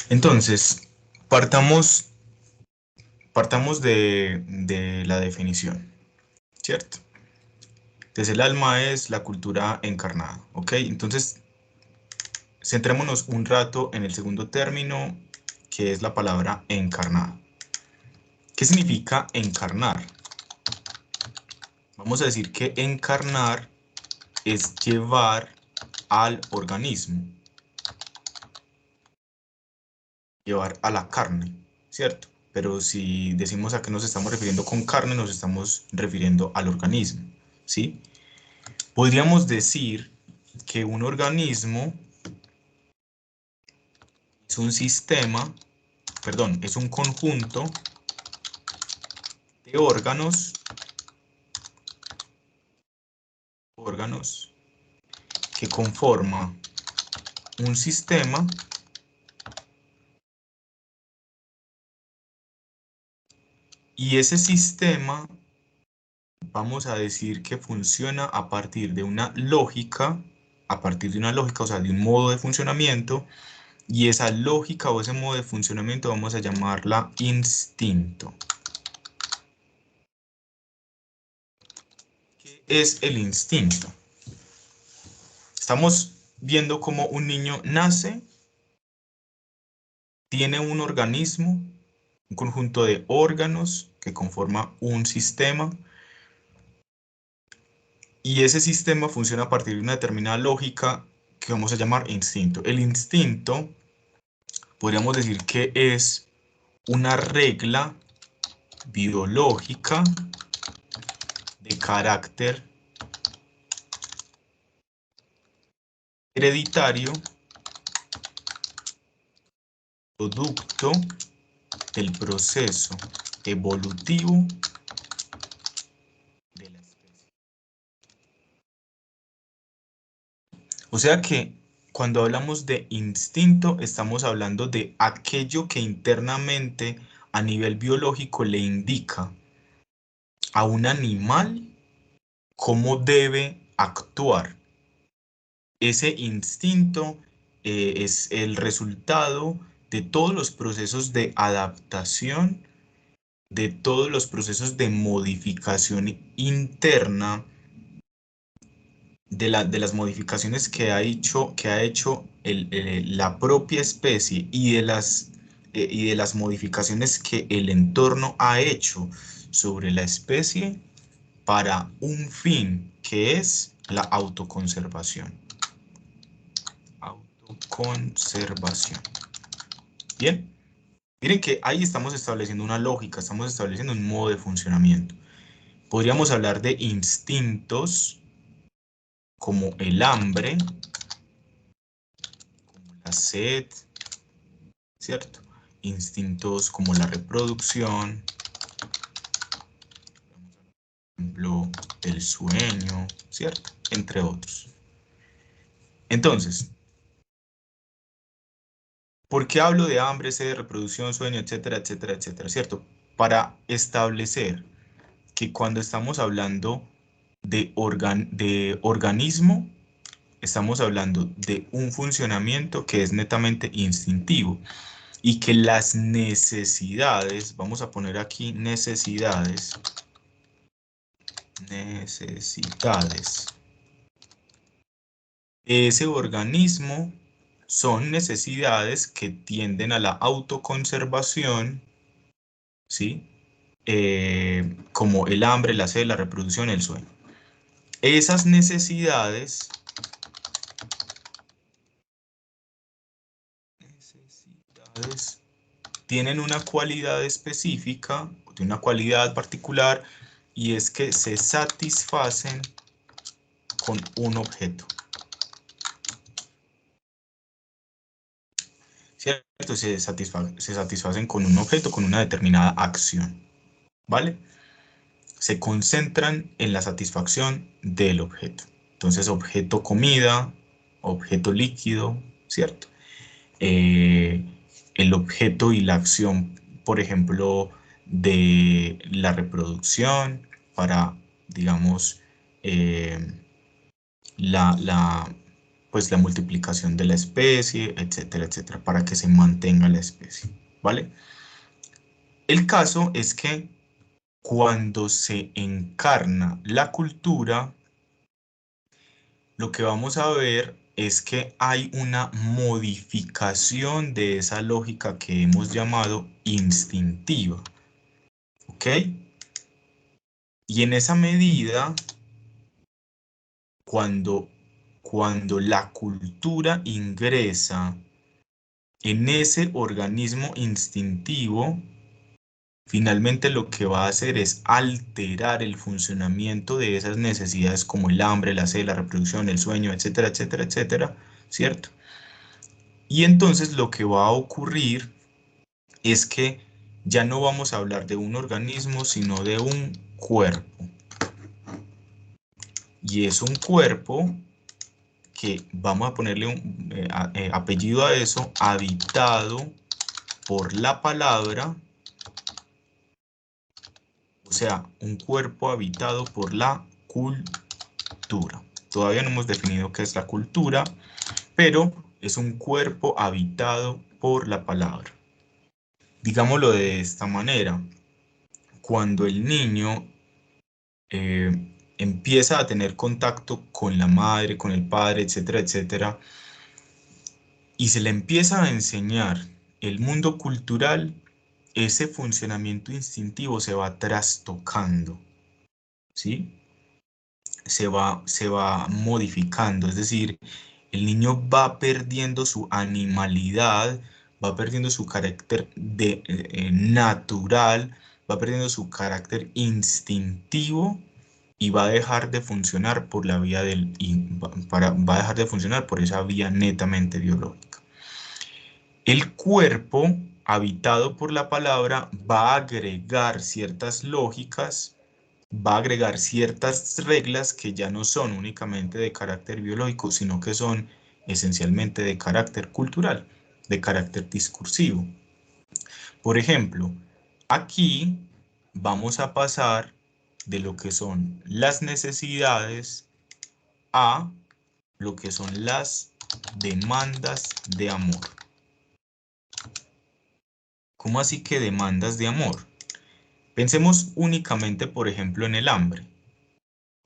Entonces, partamos, partamos de la definición, ¿cierto? Entonces, el alma es la cultura encarnada, ¿ok? Entonces, centrémonos un rato en el segundo término, que es la palabra encarnada. ¿Qué significa encarnar? Vamos a decir que encarnar es llevar al organismo, llevar a la carne, ¿cierto? Pero si decimos a qué nos estamos refiriendo con carne, nos estamos refiriendo al organismo, ¿sí? Podríamos decir que un organismo es un sistema, perdón, es un conjunto de órganos que conforma un sistema y ese sistema vamos a decir que funciona a partir de una lógica, o sea, de un modo de funcionamiento, y esa lógica o ese modo de funcionamiento vamos a llamarla instinto. ¿Qué es el instinto? Estamos viendo cómo un niño nace, tiene un organismo, un conjunto de órganos que conforma un sistema, y ese sistema funciona a partir de una determinada lógica que vamos a llamar instinto. El instinto podríamos decir que es una regla biológica de carácter hereditario, producto del proceso evolutivo de la especie. O sea que cuando hablamos de instinto, estamos hablando de aquello que internamente a nivel biológico le indica a un animal cómo debe actuar. Ese instinto es el resultado de todos los procesos de adaptación, de todos los procesos de modificación interna, de las modificaciones que ha hecho la propia especie y de las modificaciones que el entorno ha hecho sobre la especie para un fin que es la autoconservación. Autoconservación. Bien, miren que ahí estamos estableciendo una lógica, estamos estableciendo un modo de funcionamiento. Podríamos hablar de instintos como el hambre, como la sed, ¿cierto? Instintos como la reproducción, por ejemplo, el sueño, ¿cierto? Entre otros. Entonces, ¿por qué hablo de hambre, sed, reproducción, sueño, etcétera, etcétera, etcétera? ¿Cierto? Para establecer que cuando estamos hablando de organismo, estamos hablando de un funcionamiento que es netamente instintivo y que las necesidades, vamos a poner aquí necesidades de ese organismo son necesidades que tienden a la autoconservación, ¿sí? Como el hambre, la sed, la reproducción, el sueño. Esas necesidades tienen una cualidad específica, de una cualidad particular, y es que se satisfacen con un objeto. ¿Cierto? Se satisfacen con un objeto, con una determinada acción. ¿Vale? Se concentran en la satisfacción del objeto. Entonces, objeto comida, objeto líquido, ¿cierto? El objeto y la acción, por ejemplo, de la reproducción para, digamos, la pues la multiplicación de la especie, etcétera, etcétera, para que se mantenga la especie, ¿vale? El caso es que cuando se encarna la cultura, lo que vamos a ver es que hay una modificación de esa lógica que hemos llamado instintiva, ¿ok? Y en esa medida, cuando, cuando la cultura ingresa en ese organismo instintivo, finalmente lo que va a hacer es alterar el funcionamiento de esas necesidades como el hambre, la sed, la reproducción, el sueño, etcétera, etcétera, etcétera, ¿cierto? Y entonces lo que va a ocurrir es que ya no vamos a hablar de un organismo, sino de un cuerpo. Y es un cuerpo que vamos a ponerle un apellido a eso, habitado por la palabra, o sea, un cuerpo habitado por la cultura. Todavía no hemos definido qué es la cultura, pero es un cuerpo habitado por la palabra. Digámoslo de esta manera, cuando el niño empieza a tener contacto con la madre, con el padre, etcétera, etcétera, y se le empieza a enseñar el mundo cultural, ese funcionamiento instintivo se va trastocando, ¿sí? Se va modificando, es decir, el niño va perdiendo su animalidad, va perdiendo su carácter natural, va perdiendo su carácter instintivo y va a dejar de funcionar por la vía va a dejar de funcionar por esa vía netamente biológica. El cuerpo, habitado por la palabra, va a agregar ciertas lógicas, va a agregar ciertas reglas que ya no son únicamente de carácter biológico, sino que son esencialmente de carácter cultural, de carácter discursivo. Por ejemplo, aquí vamos a pasar de lo que son las necesidades a lo que son las demandas de amor. ¿Cómo así que demandas de amor? Pensemos únicamente, por ejemplo, en el hambre.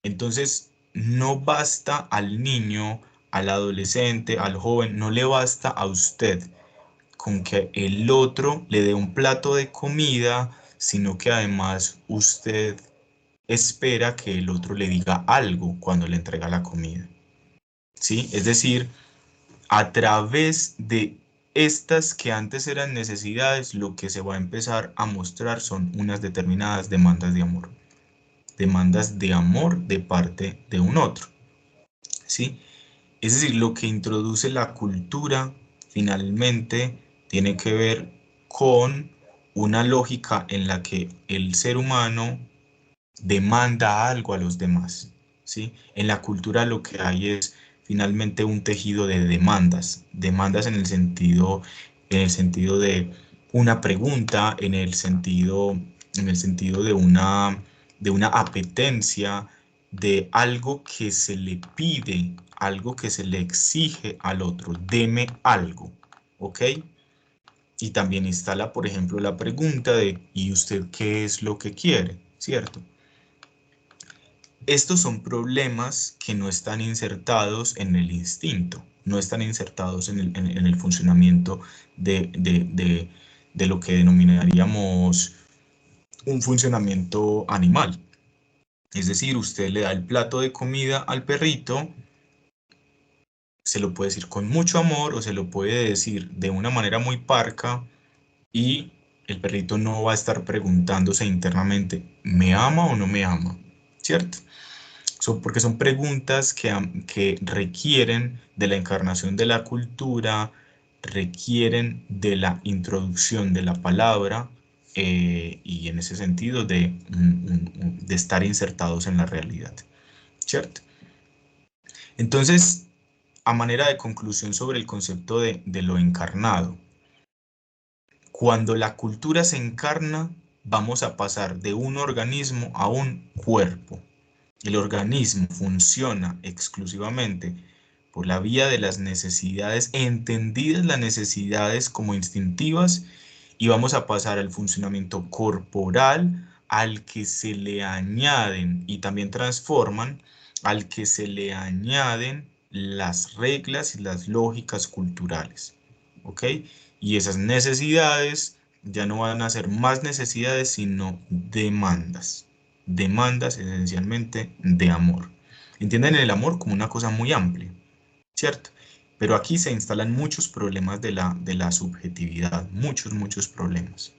Entonces, no basta al niño, al adolescente, al joven, no le basta a usted con que el otro le dé un plato de comida, sino que además usted espera que el otro le diga algo cuando le entrega la comida. ¿Sí? Es decir, a través de estas que antes eran necesidades, lo que se va a empezar a mostrar son unas determinadas demandas de amor. Demandas de amor de parte de un otro. ¿Sí? Es decir, lo que introduce la cultura finalmente tiene que ver con una lógica en la que el ser humano demanda algo a los demás, ¿sí? En la cultura lo que hay es finalmente un tejido de demandas, demandas en el sentido de una pregunta, en el sentido de una apetencia, de algo que se le pide, algo que se le exige al otro, deme algo, ¿ok? Y también instala, por ejemplo, la pregunta de ¿y usted qué es lo que quiere? ¿Cierto? Estos son problemas que no están insertados en el instinto, no están insertados en el funcionamiento de lo que denominaríamos un funcionamiento animal. Es decir, usted le da el plato de comida al perrito, se lo puede decir con mucho amor o se lo puede decir de una manera muy parca y el perrito no va a estar preguntándose internamente, ¿me ama o no me ama? ¿Cierto? Porque son preguntas que requieren de la encarnación de la cultura, requieren de la introducción de la palabra y en ese sentido de estar insertados en la realidad, ¿cierto? Entonces, a manera de conclusión sobre el concepto de lo encarnado, cuando la cultura se encarna, vamos a pasar de un organismo a un cuerpo. El organismo funciona exclusivamente por la vía de las necesidades, entendidas las necesidades como instintivas, y vamos a pasar al funcionamiento corporal, al que se le añaden y también transforman, al que se le añaden las reglas y las lógicas culturales. ¿Ok? Y esas necesidades ya no van a ser más necesidades, sino demandas. Demandas esencialmente de amor. Entienden el amor como una cosa muy amplia, ¿cierto? Pero aquí se instalan muchos problemas de la subjetividad, muchos problemas.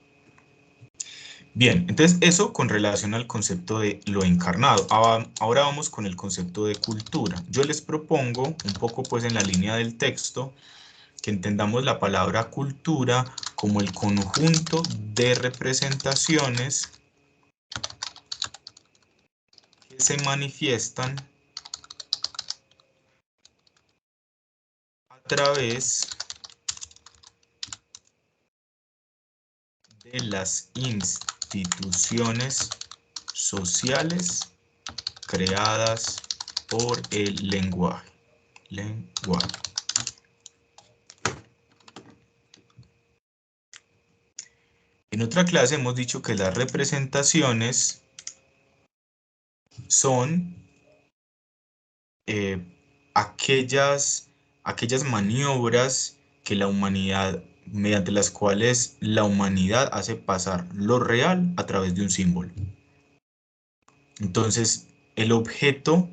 Bien, entonces eso con relación al concepto de lo encarnado. Ahora vamos con el concepto de cultura. Yo les propongo, un poco pues en la línea del texto, que entendamos la palabra cultura como el conjunto de representaciones que se manifiestan a través de las instituciones sociales creadas por el lenguaje. En otra clase hemos dicho que las representaciones son aquellas maniobras que la humanidad, mediante las cuales la humanidad hace pasar lo real a través de un símbolo. Entonces, el objeto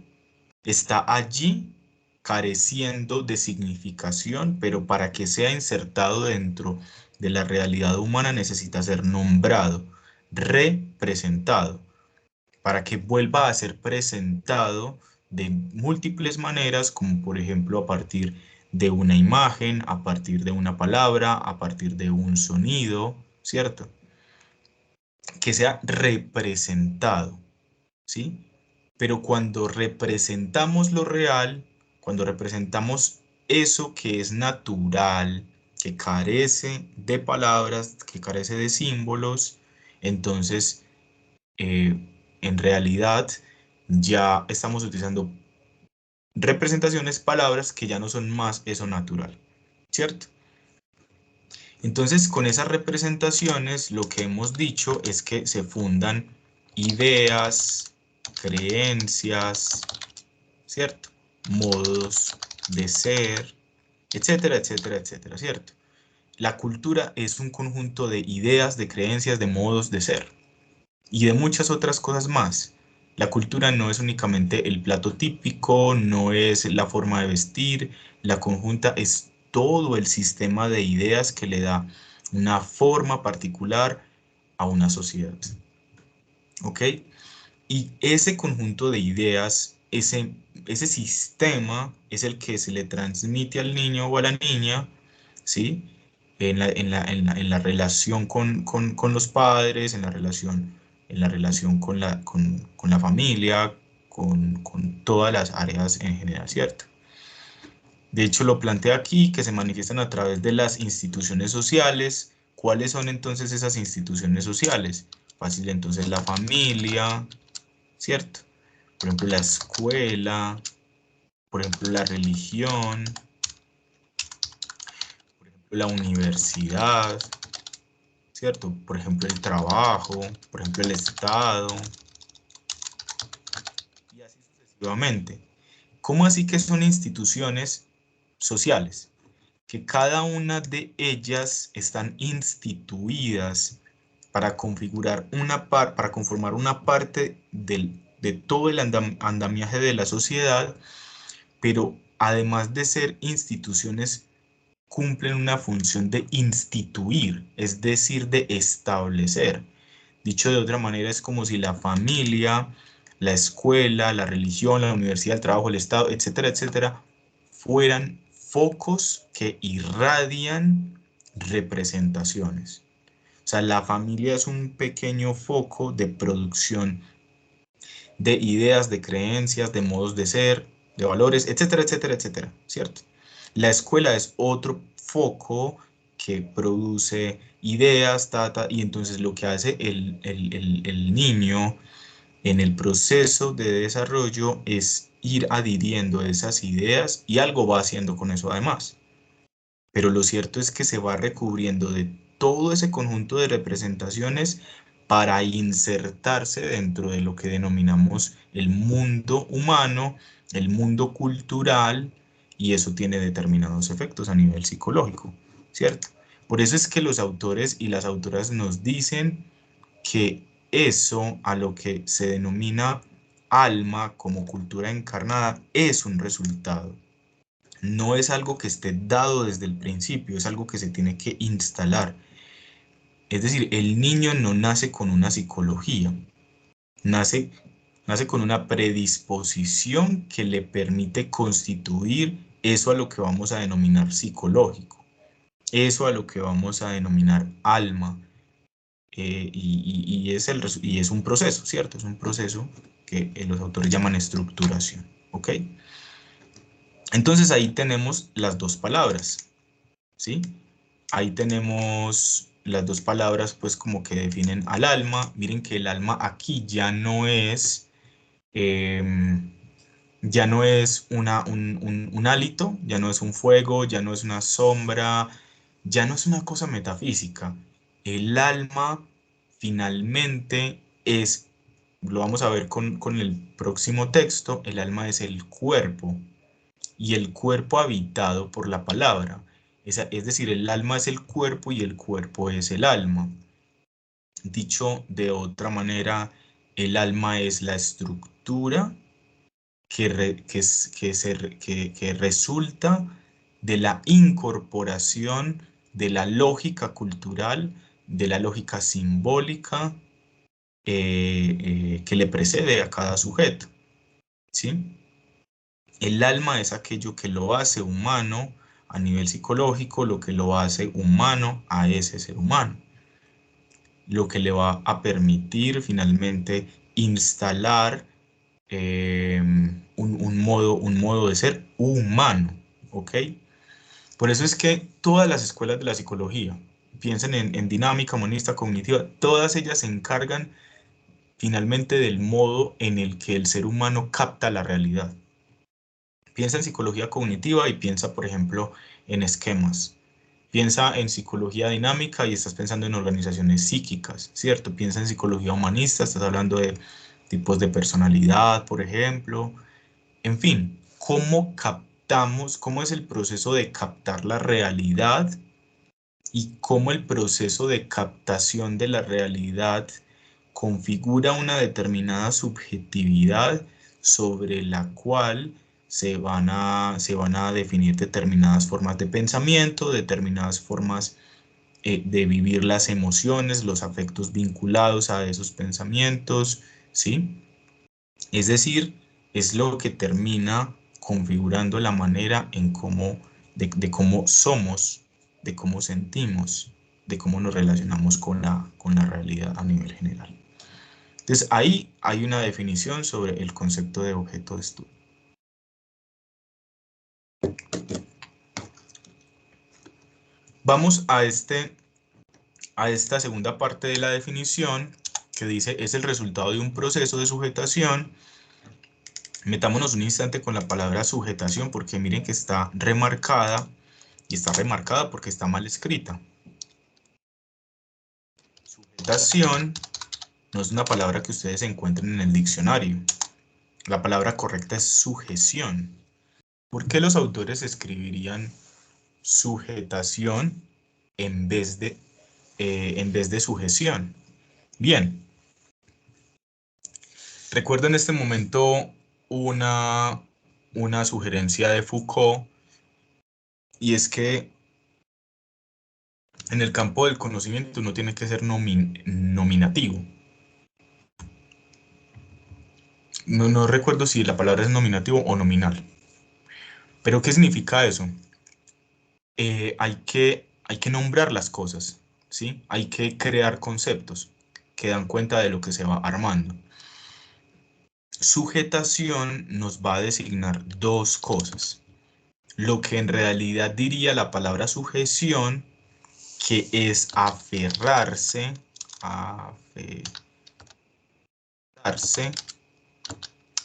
está allí careciendo de significación, pero para que sea insertado dentro de la realidad humana necesita ser nombrado, representado, para que vuelva a ser presentado de múltiples maneras, como por ejemplo a partir de una imagen, a partir de una palabra, a partir de un sonido, ¿cierto? Que sea representado, ¿sí? Pero cuando representamos lo real, cuando representamos eso que es natural, que carece de palabras, que carece de símbolos, entonces en realidad ya estamos utilizando representaciones, palabras que ya no son más eso natural, ¿cierto? Entonces, con esas representaciones, lo que hemos dicho es que se fundan ideas, creencias, ¿cierto? Modos de ser, etcétera, etcétera, etcétera, ¿cierto? La cultura es un conjunto de ideas, de creencias, de modos de ser y de muchas otras cosas más. La cultura no es únicamente el plato típico, no es la forma de vestir, la conjunta es todo el sistema de ideas que le da una forma particular a una sociedad. ¿Ok? Y ese conjunto de ideas, ese sistema es el que se le transmite al niño o a la niña, ¿sí? En la relación con los padres, en la relación con la familia, con todas las áreas en general, ¿cierto? De hecho, lo plantea aquí, que se manifiestan a través de las instituciones sociales. ¿Cuáles son entonces esas instituciones sociales? Fácil, entonces la familia, ¿cierto? Por ejemplo, la escuela, por ejemplo, la religión, por ejemplo, la universidad, ¿cierto? Por ejemplo, el trabajo, por ejemplo, el Estado, y así sucesivamente. ¿Cómo así que son instituciones sociales? Que cada una de ellas están instituidas para configurar para conformar una parte de todo el andamiaje de la sociedad, pero además de ser instituciones, cumplen una función de instituir, es decir, de establecer. Dicho de otra manera, es como si la familia, la escuela, la religión, la universidad, el trabajo, el Estado, etcétera, etcétera, fueran focos que irradian representaciones. O sea, la familia es un pequeño foco de producción de ideas, de creencias, de modos de ser, de valores, etcétera, etcétera, etcétera, ¿cierto? La escuela es otro foco que produce ideas, y entonces lo que hace el niño en el proceso de desarrollo es ir adhiriendo esas ideas y algo va haciendo con eso además. Pero lo cierto es que se va recubriendo de todo ese conjunto de representaciones para insertarse dentro de lo que denominamos el mundo humano, el mundo cultural, y eso tiene determinados efectos a nivel psicológico, ¿cierto? Por eso es que los autores y las autoras nos dicen que eso a lo que se denomina alma como cultura encarnada es un resultado. No es algo que esté dado desde el principio, es algo que se tiene que instalar. Es decir, el niño no nace con una psicología, nace, nace con una predisposición que le permite constituir eso a lo que vamos a denominar psicológico, eso a lo que vamos a denominar alma. Y es un proceso, ¿cierto? Es un proceso que los autores llaman estructuración, ¿ok? Entonces ahí tenemos las dos palabras, ¿sí? Ahí tenemos las dos palabras pues como que definen al alma. Miren que el alma aquí ya no es un hálito, ya no es un fuego, ya no es una sombra, ya no es una cosa metafísica. El alma finalmente es, lo vamos a ver con el próximo texto, el alma es el cuerpo y el cuerpo habitado por la palabra. Es decir, el alma es el cuerpo y el cuerpo es el alma. Dicho de otra manera, el alma es la estructura que resulta de la incorporación de la lógica cultural, de la lógica simbólica que le precede a cada sujeto, ¿sí? El alma es aquello que lo hace humano a nivel psicológico, lo que lo hace humano a ese ser humano, lo que le va a permitir finalmente instalar un modo de ser humano, ¿ok? Por eso es que todas las escuelas de la psicología, piensen en dinámica, humanista, cognitiva, todas ellas se encargan finalmente del modo en el que el ser humano capta la realidad. Piensa en psicología cognitiva y piensa, por ejemplo, en esquemas. Piensa en psicología dinámica y estás pensando en organizaciones psíquicas, ¿cierto? Piensa en psicología humanista, estás hablando de tipos de personalidad, por ejemplo. En fin, ¿cómo captamos, cómo es el proceso de captar la realidad y cómo el proceso de captación de la realidad configura una determinada subjetividad sobre la cual se van a definir determinadas formas de pensamiento, determinadas formas de vivir las emociones, los afectos vinculados a esos pensamientos, ¿sí? Es decir, es lo que termina configurando la manera en cómo, de cómo somos, de cómo sentimos, de cómo nos relacionamos con la realidad a nivel general. Entonces, ahí hay una definición sobre el concepto de objeto de estudio. Vamos a esta segunda parte de la definición que dice es el resultado de un proceso de sujetación. Metámonos un instante con la palabra sujetación porque miren que está remarcada y está remarcada porque está mal escrita. Sujetación no es una palabra que ustedes encuentren en el diccionario. La palabra correcta es sujeción. ¿Por qué los autores escribirían sujetación en vez de sujeción? Bien, recuerdo en este momento una sugerencia de Foucault y es que en el campo del conocimiento uno tiene que ser nominativo. No recuerdo si la palabra es nominativo o nominal. Pero ¿qué significa eso? Hay que nombrar las cosas, ¿sí? Hay que crear conceptos que dan cuenta de lo que se va armando. Sujetación nos va a designar dos cosas. Lo que en realidad diría la palabra sujeción, que es aferrarse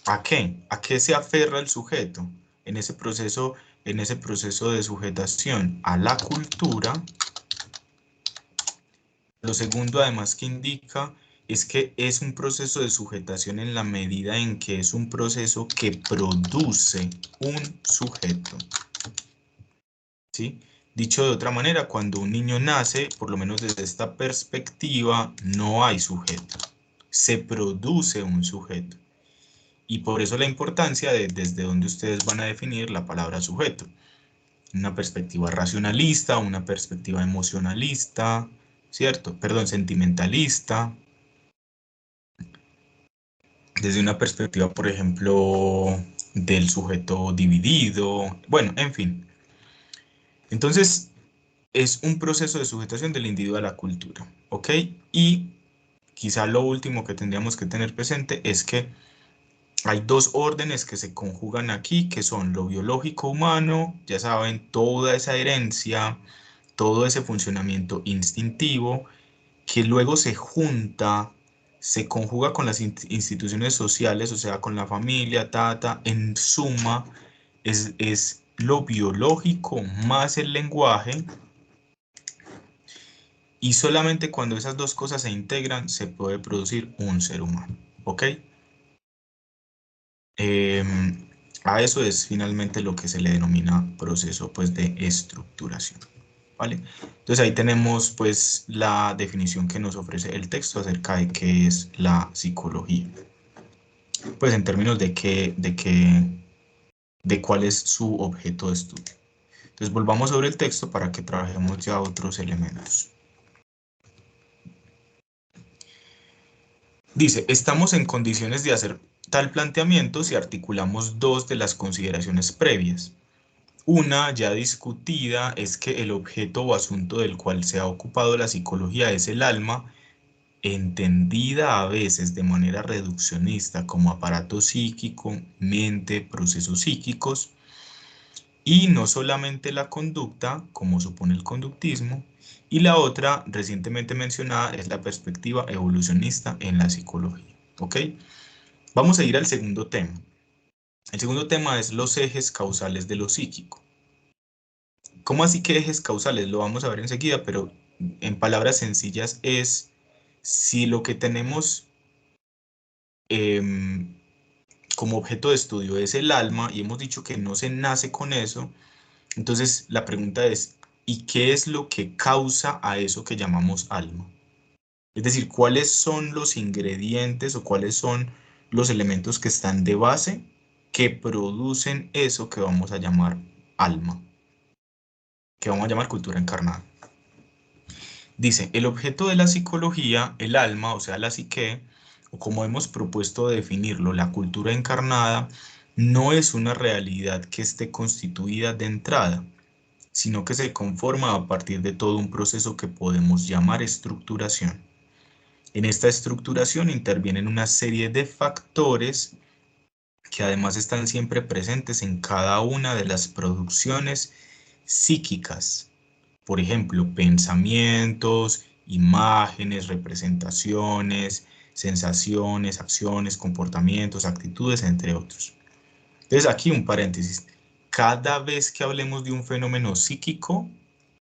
¿A qué? ¿A qué se aferra el sujeto en ese proceso de sujetación? A la cultura. Lo segundo, además, que indica es que es un proceso de sujetación en la medida en que es un proceso que produce un sujeto. ¿Sí? Dicho de otra manera, cuando un niño nace, por lo menos desde esta perspectiva, no hay sujeto. Se produce un sujeto. Y por eso la importancia de desde donde ustedes van a definir la palabra sujeto. Una perspectiva racionalista, una perspectiva emocionalista, ¿cierto? Perdón, sentimentalista. Desde una perspectiva, por ejemplo, del sujeto dividido. Bueno, en fin. Entonces, es un proceso de sujetación del individuo a la cultura, ¿ok? Y quizá lo último que tendríamos que tener presente es que hay dos órdenes que se conjugan aquí, que son lo biológico humano, ya saben, toda esa herencia, todo ese funcionamiento instintivo, que luego se junta, se conjuga con las instituciones sociales, o sea, con la familia, en suma, es lo biológico más el lenguaje, y solamente cuando esas dos cosas se integran se puede producir un ser humano, ¿ok? A eso es finalmente lo que se le denomina proceso, pues, de estructuración, ¿vale? Entonces ahí tenemos, pues, la definición que nos ofrece el texto acerca de qué es la psicología, pues en términos de cuál es su objeto de estudio. Entonces volvamos sobre el texto para que trabajemos ya otros elementos. Dice, estamos en condiciones de hacer tal planteamiento si articulamos dos de las consideraciones previas. Una ya discutida es que el objeto o asunto del cual se ha ocupado la psicología es el alma, entendida a veces de manera reduccionista como aparato psíquico, mente, procesos psíquicos, y no solamente la conducta, como supone el conductismo, y la otra, recientemente mencionada, es la perspectiva evolucionista en la psicología. ¿Ok? Vamos a ir al segundo tema. El segundo tema es los ejes causales de lo psíquico. ¿Cómo así que ejes causales? Lo vamos a ver enseguida, pero en palabras sencillas es si lo que tenemos em, como objeto de estudio es el alma y hemos dicho que no se nace con eso, entonces la pregunta es, ¿y qué es lo que causa a eso que llamamos alma? Es decir, ¿cuáles son los ingredientes o cuáles son los elementos que están de base que producen eso que vamos a llamar alma, que vamos a llamar cultura encarnada? Dice, el objeto de la psicología, el alma, o sea, la psique, o como hemos propuesto definirlo, la cultura encarnada, no es una realidad que esté constituida de entrada, sino que se conforma a partir de todo un proceso que podemos llamar estructuración. En esta estructuración intervienen una serie de factores que además están siempre presentes en cada una de las producciones psíquicas. Por ejemplo, pensamientos, imágenes, representaciones, sensaciones, acciones, comportamientos, actitudes, entre otros. Entonces, aquí un paréntesis. Cada vez que hablemos de un fenómeno psíquico,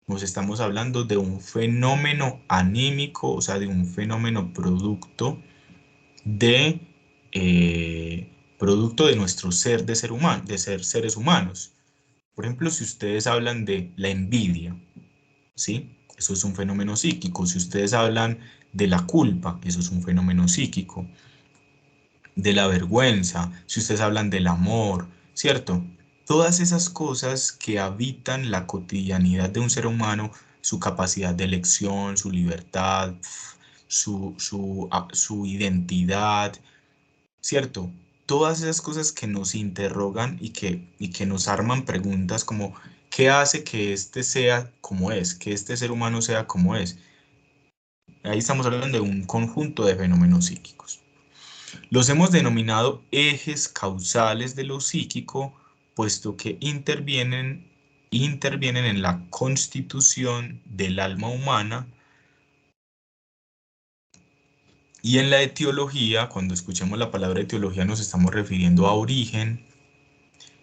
nos estamos hablando de un fenómeno anímico, o sea, de un fenómeno de, producto de nuestro ser de ser humano, de ser seres humanos. Por ejemplo, si ustedes hablan de la envidia, ¿sí? Eso es un fenómeno psíquico. Si ustedes hablan de la culpa, eso es un fenómeno psíquico. De la vergüenza, si ustedes hablan del amor, ¿cierto? Todas esas cosas que habitan la cotidianidad de un ser humano, su capacidad de elección, su libertad, su identidad, ¿cierto? Todas esas cosas que nos interrogan y que nos arman preguntas como, ¿qué hace que este sea como es? Que este ser humano sea como es. Ahí estamos hablando de un conjunto de fenómenos psíquicos. Los hemos denominado ejes causales de lo psíquico, puesto que intervienen en la constitución del alma humana Y en la etiología, cuando escuchemos la palabra etiología, nos estamos refiriendo a origen,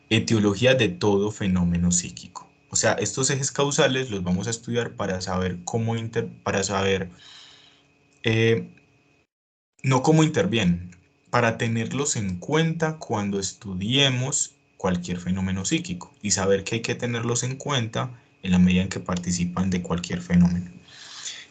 etiología de todo fenómeno psíquico. O sea, estos ejes causales los vamos a estudiar para saber eh, no cómo intervienen, para tenerlos en cuenta cuando estudiemos cualquier fenómeno psíquico y saber que hay que tenerlos en cuenta en la medida en que participan de cualquier fenómeno.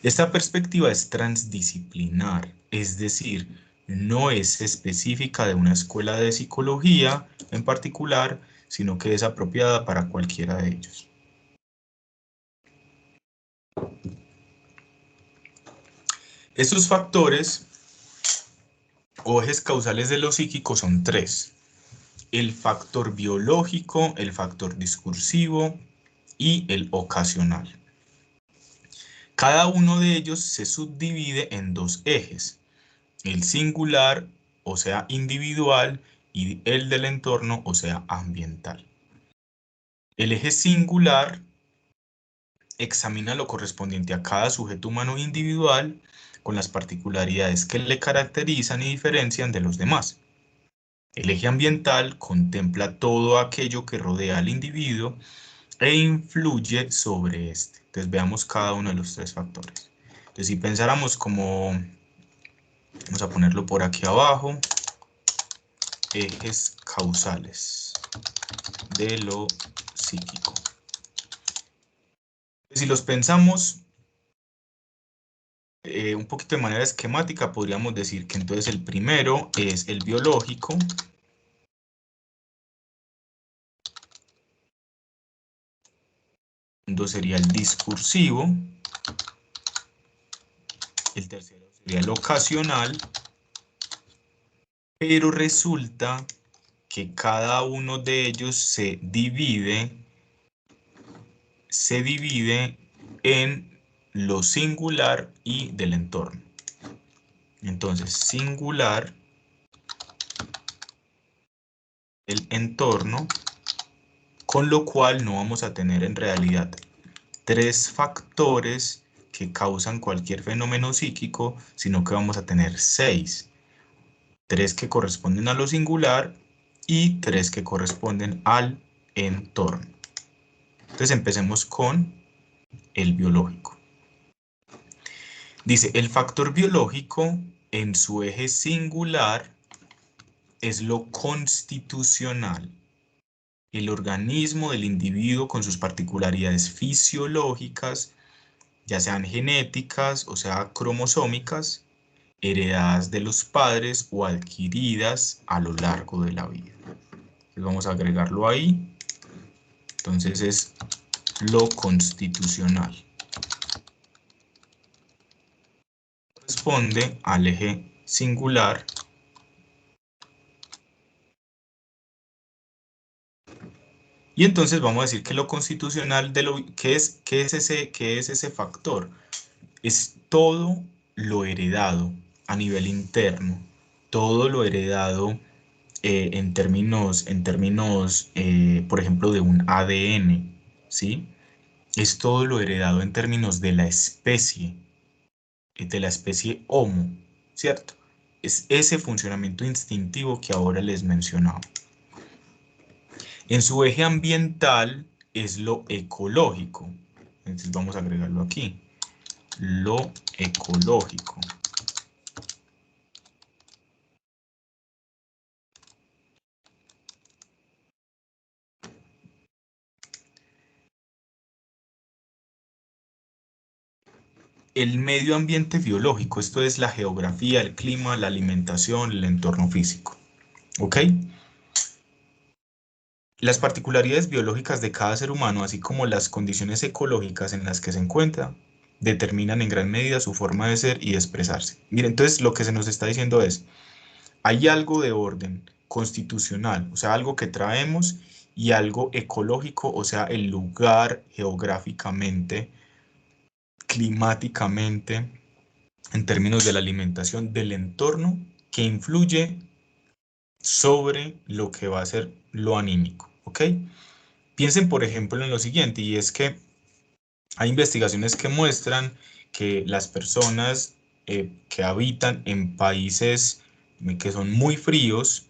Esta perspectiva es transdisciplinar, es decir, no es específica de una escuela de psicología en particular, sino que es apropiada para cualquiera de ellos. Estos factores o ejes causales de lo psíquico son tres: el factor biológico, el factor discursivo y el ocasional. Cada uno de ellos se subdivide en dos ejes: el singular, o sea, individual, y el del entorno, o sea, ambiental. El eje singular examina lo correspondiente a cada sujeto humano individual con las particularidades que le caracterizan y diferencian de los demás. El eje ambiental contempla todo aquello que rodea al individuo e influye sobre este. Entonces veamos cada uno de los tres factores. Entonces si pensáramos como, vamos a ponerlo por aquí abajo, ejes causales de lo psíquico. Si los pensamos un poquito de manera esquemática, podríamos decir que entonces el primero es el biológico, el segundo sería el discursivo, el tercero sería el ocasional, pero resulta que cada uno de ellos se divide en lo singular y del entorno. Entonces, singular, el entorno, con lo cual no vamos a tener en realidad tres factores que causan cualquier fenómeno psíquico, sino que vamos a tener seis: tres que corresponden a lo singular y tres que corresponden al entorno. Entonces empecemos con el biológico. Dice, el factor biológico en su eje singular es lo constitucional, el organismo del individuo con sus particularidades fisiológicas, ya sean genéticas o sea cromosómicas, heredadas de los padres o adquiridas a lo largo de la vida. Entonces vamos a agregarlo ahí. Entonces es lo constitucional. Corresponde al eje singular. Y entonces vamos a decir que lo constitucional de lo ¿qué es ese factor? Es todo lo heredado a nivel interno, todo lo heredado en términos por ejemplo, de un ADN, ¿sí? Es todo lo heredado en términos de la especie Homo, ¿cierto? Es ese funcionamiento instintivo que ahora les mencionaba. En su eje ambiental es lo ecológico. Entonces vamos a agregarlo aquí. Lo ecológico. El medio ambiente biológico, esto es la geografía, el clima, la alimentación, el entorno físico. ¿Ok? Las particularidades biológicas de cada ser humano, así como las condiciones ecológicas en las que se encuentra, determinan en gran medida su forma de ser y de expresarse. Miren, entonces lo que se nos está diciendo es, hay algo de orden constitucional, o sea, algo que traemos, y algo ecológico, o sea, el lugar geográficamente, climáticamente, en términos de la alimentación, del entorno, que influye sobre lo que va a ser lo anímico, ¿ok? Piensen, por ejemplo, en lo siguiente, y es que hay investigaciones que muestran que las personas que habitan en países que son muy fríos,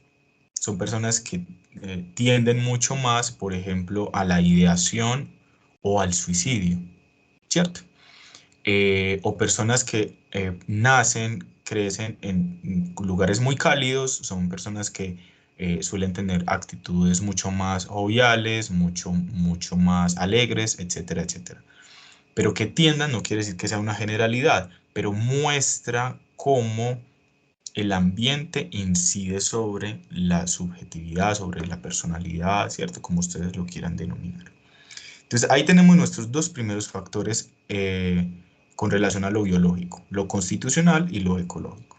son personas que tienden mucho más, por ejemplo, a la ideación o al suicidio, ¿cierto? O personas que nacen, crecen en lugares muy cálidos, son personas que suelen tener actitudes mucho más joviales, mucho más alegres, etcétera, etcétera. Pero que tiendan no quiere decir que sea una generalidad, pero muestra cómo el ambiente incide sobre la subjetividad, sobre la personalidad, ¿cierto? Como ustedes lo quieran denominar. Entonces, ahí tenemos nuestros dos primeros factores con relación a lo biológico, lo constitucional y lo ecológico.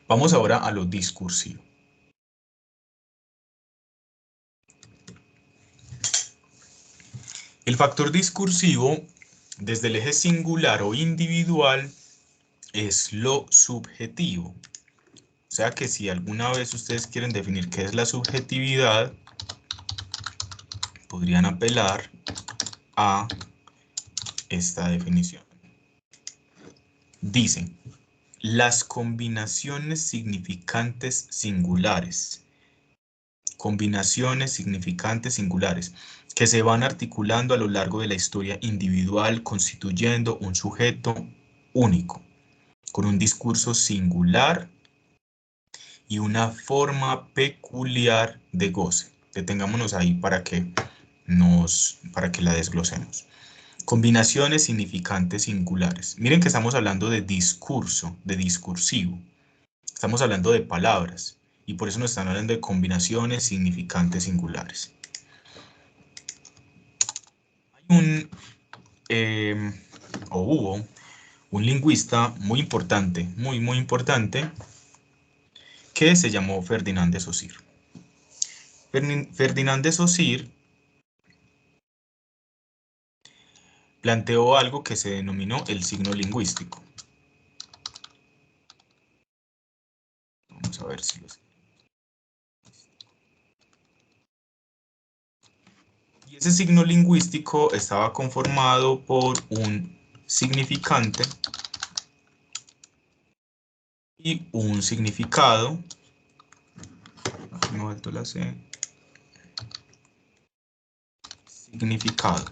Vamos ahora a lo discursivo. El factor discursivo, desde el eje singular o individual, es lo subjetivo. O sea que si alguna vez ustedes quieren definir qué es la subjetividad, podrían apelar a esta definición. Dicen, las combinaciones significantes singulares. Combinaciones significantes singulares que se van articulando a lo largo de la historia individual, constituyendo un sujeto único, con un discurso singular y una forma peculiar de goce. Detengámonos ahí para que la desglosemos. Combinaciones significantes singulares. Miren que estamos hablando de discurso, de discursivo. Estamos hablando de palabras y por eso nos están hablando de combinaciones significantes singulares. Hay hubo un lingüista muy importante, muy importante, que se llamó Ferdinand de Saussure. Ferdinand de Saussure planteó algo que se denominó el signo lingüístico. Vamos a ver si lo sé. Y ese signo lingüístico estaba conformado por un significante y un significado. No he vuelto la C. Significado.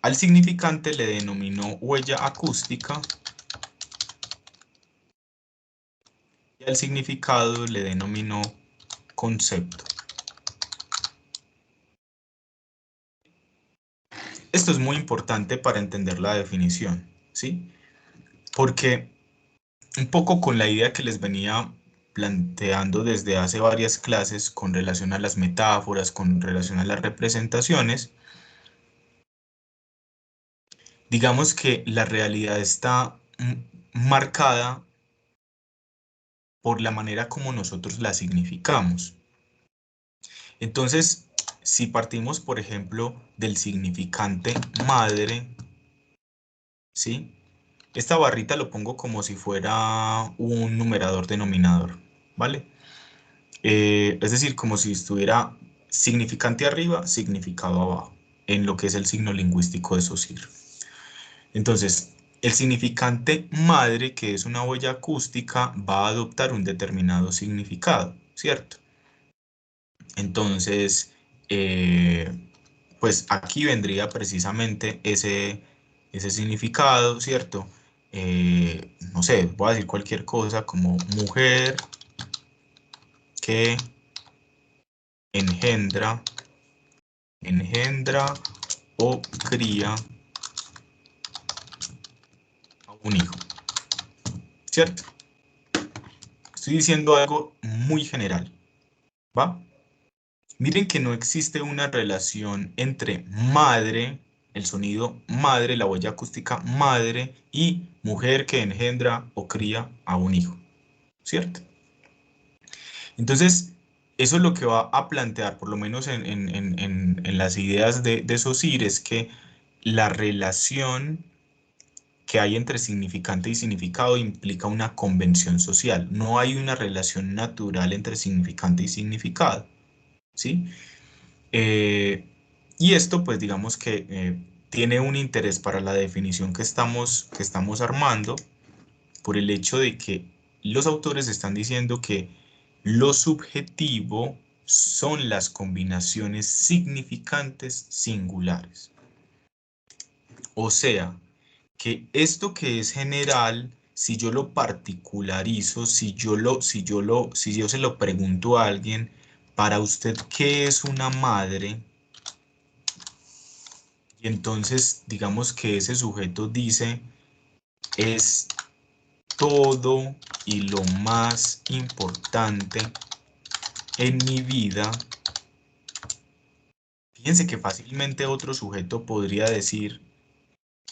Al significante le denominó huella acústica y al significado le denominó concepto. Esto es muy importante para entender la definición, ¿sí? Porque un poco con la idea que les venía planteando desde hace varias clases con relación a las metáforas, con relación a las representaciones, digamos que la realidad está marcada por la manera como nosotros la significamos. Entonces, si partimos, por ejemplo, del significante madre, ¿sí? Esta barrita lo pongo como si fuera un numerador denominador, ¿vale? Es decir, como si estuviera significante arriba, significado abajo, en lo que es el signo lingüístico de Saussure. Entonces, el significante madre, que es una huella acústica, va a adoptar un determinado significado, ¿cierto? Entonces, pues aquí vendría precisamente ese significado, ¿cierto? No sé, voy a decir cualquier cosa como mujer que engendra o cría a un hijo, ¿cierto? Estoy diciendo algo muy general, ¿va? Miren que no existe una relación entre madre, el sonido madre, la huella acústica madre y mujer que engendra o cría a un hijo, ¿cierto? Entonces, eso es lo que va a plantear, por lo menos en las ideas de Saussure, es que la relación que hay entre significante y significado implica una convención social. No hay una relación natural entre significante y significado, ¿sí? Y esto, pues digamos que tiene un interés para la definición que estamos armando por el hecho de que los autores están diciendo que lo subjetivo son las combinaciones significantes singulares. O sea, que esto que es general, si yo lo particularizo, si yo se lo pregunto a alguien, para usted, ¿qué es una madre? Y entonces, digamos que ese sujeto dice, es todo y lo más importante en mi vida. Fíjense que fácilmente otro sujeto podría decir,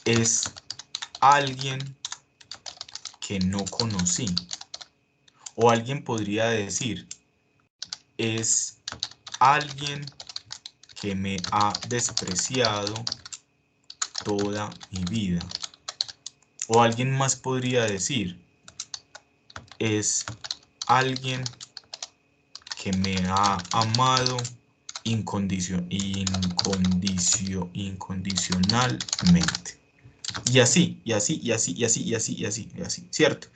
es alguien que no conocí. O alguien podría decir, es alguien que me ha despreciado toda mi vida. O alguien más podría decir, es alguien que me ha amado incondicionalmente. Y así, y así, y así, y así, y así, y así, y así, ¿cierto?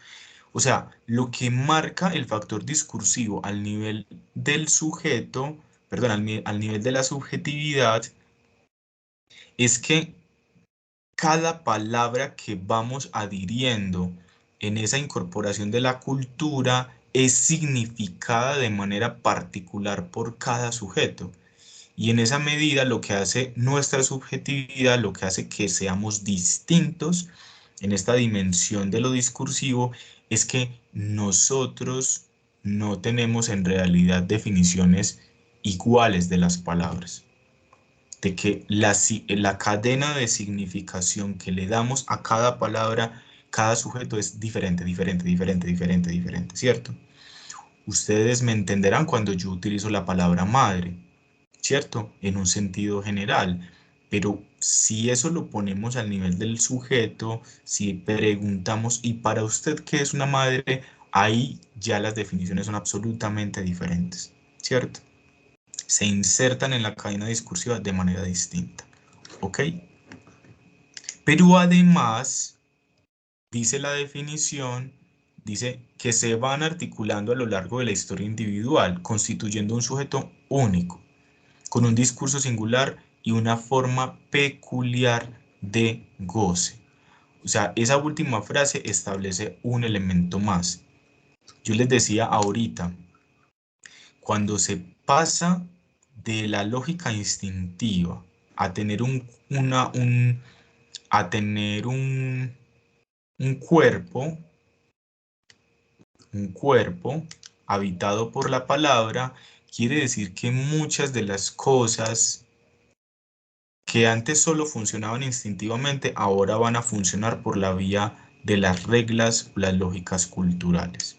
O sea, lo que marca el factor discursivo al nivel del sujeto, perdón, al nivel de la subjetividad, es que cada palabra que vamos adhiriendo en esa incorporación de la cultura es significada de manera particular por cada sujeto. Y en esa medida lo que hace nuestra subjetividad, lo que hace que seamos distintos en esta dimensión de lo discursivo, es que nosotros no tenemos en realidad definiciones iguales de las palabras. De que la cadena de significación que le damos a cada palabra, cada sujeto es diferente, diferente, diferente, diferente, diferente, ¿cierto? Ustedes me entenderán cuando yo utilizo la palabra madre, ¿cierto? En un sentido general. Pero si eso lo ponemos al nivel del sujeto, si preguntamos, ¿y para usted qué es una madre? Ahí ya las definiciones son absolutamente diferentes, ¿cierto? Se insertan en la cadena discursiva de manera distinta, ¿ok? Pero además, dice la definición, dice que se van articulando a lo largo de la historia individual, constituyendo un sujeto único, con un discurso singular y una forma peculiar de goce. O sea, esa última frase establece un elemento más. Yo les decía ahorita, cuando se pasa de la lógica instintiva a tener a tener un cuerpo, un cuerpo habitado por la palabra, quiere decir que muchas de las cosas que antes solo funcionaban instintivamente, ahora van a funcionar por la vía de las reglas, las lógicas culturales.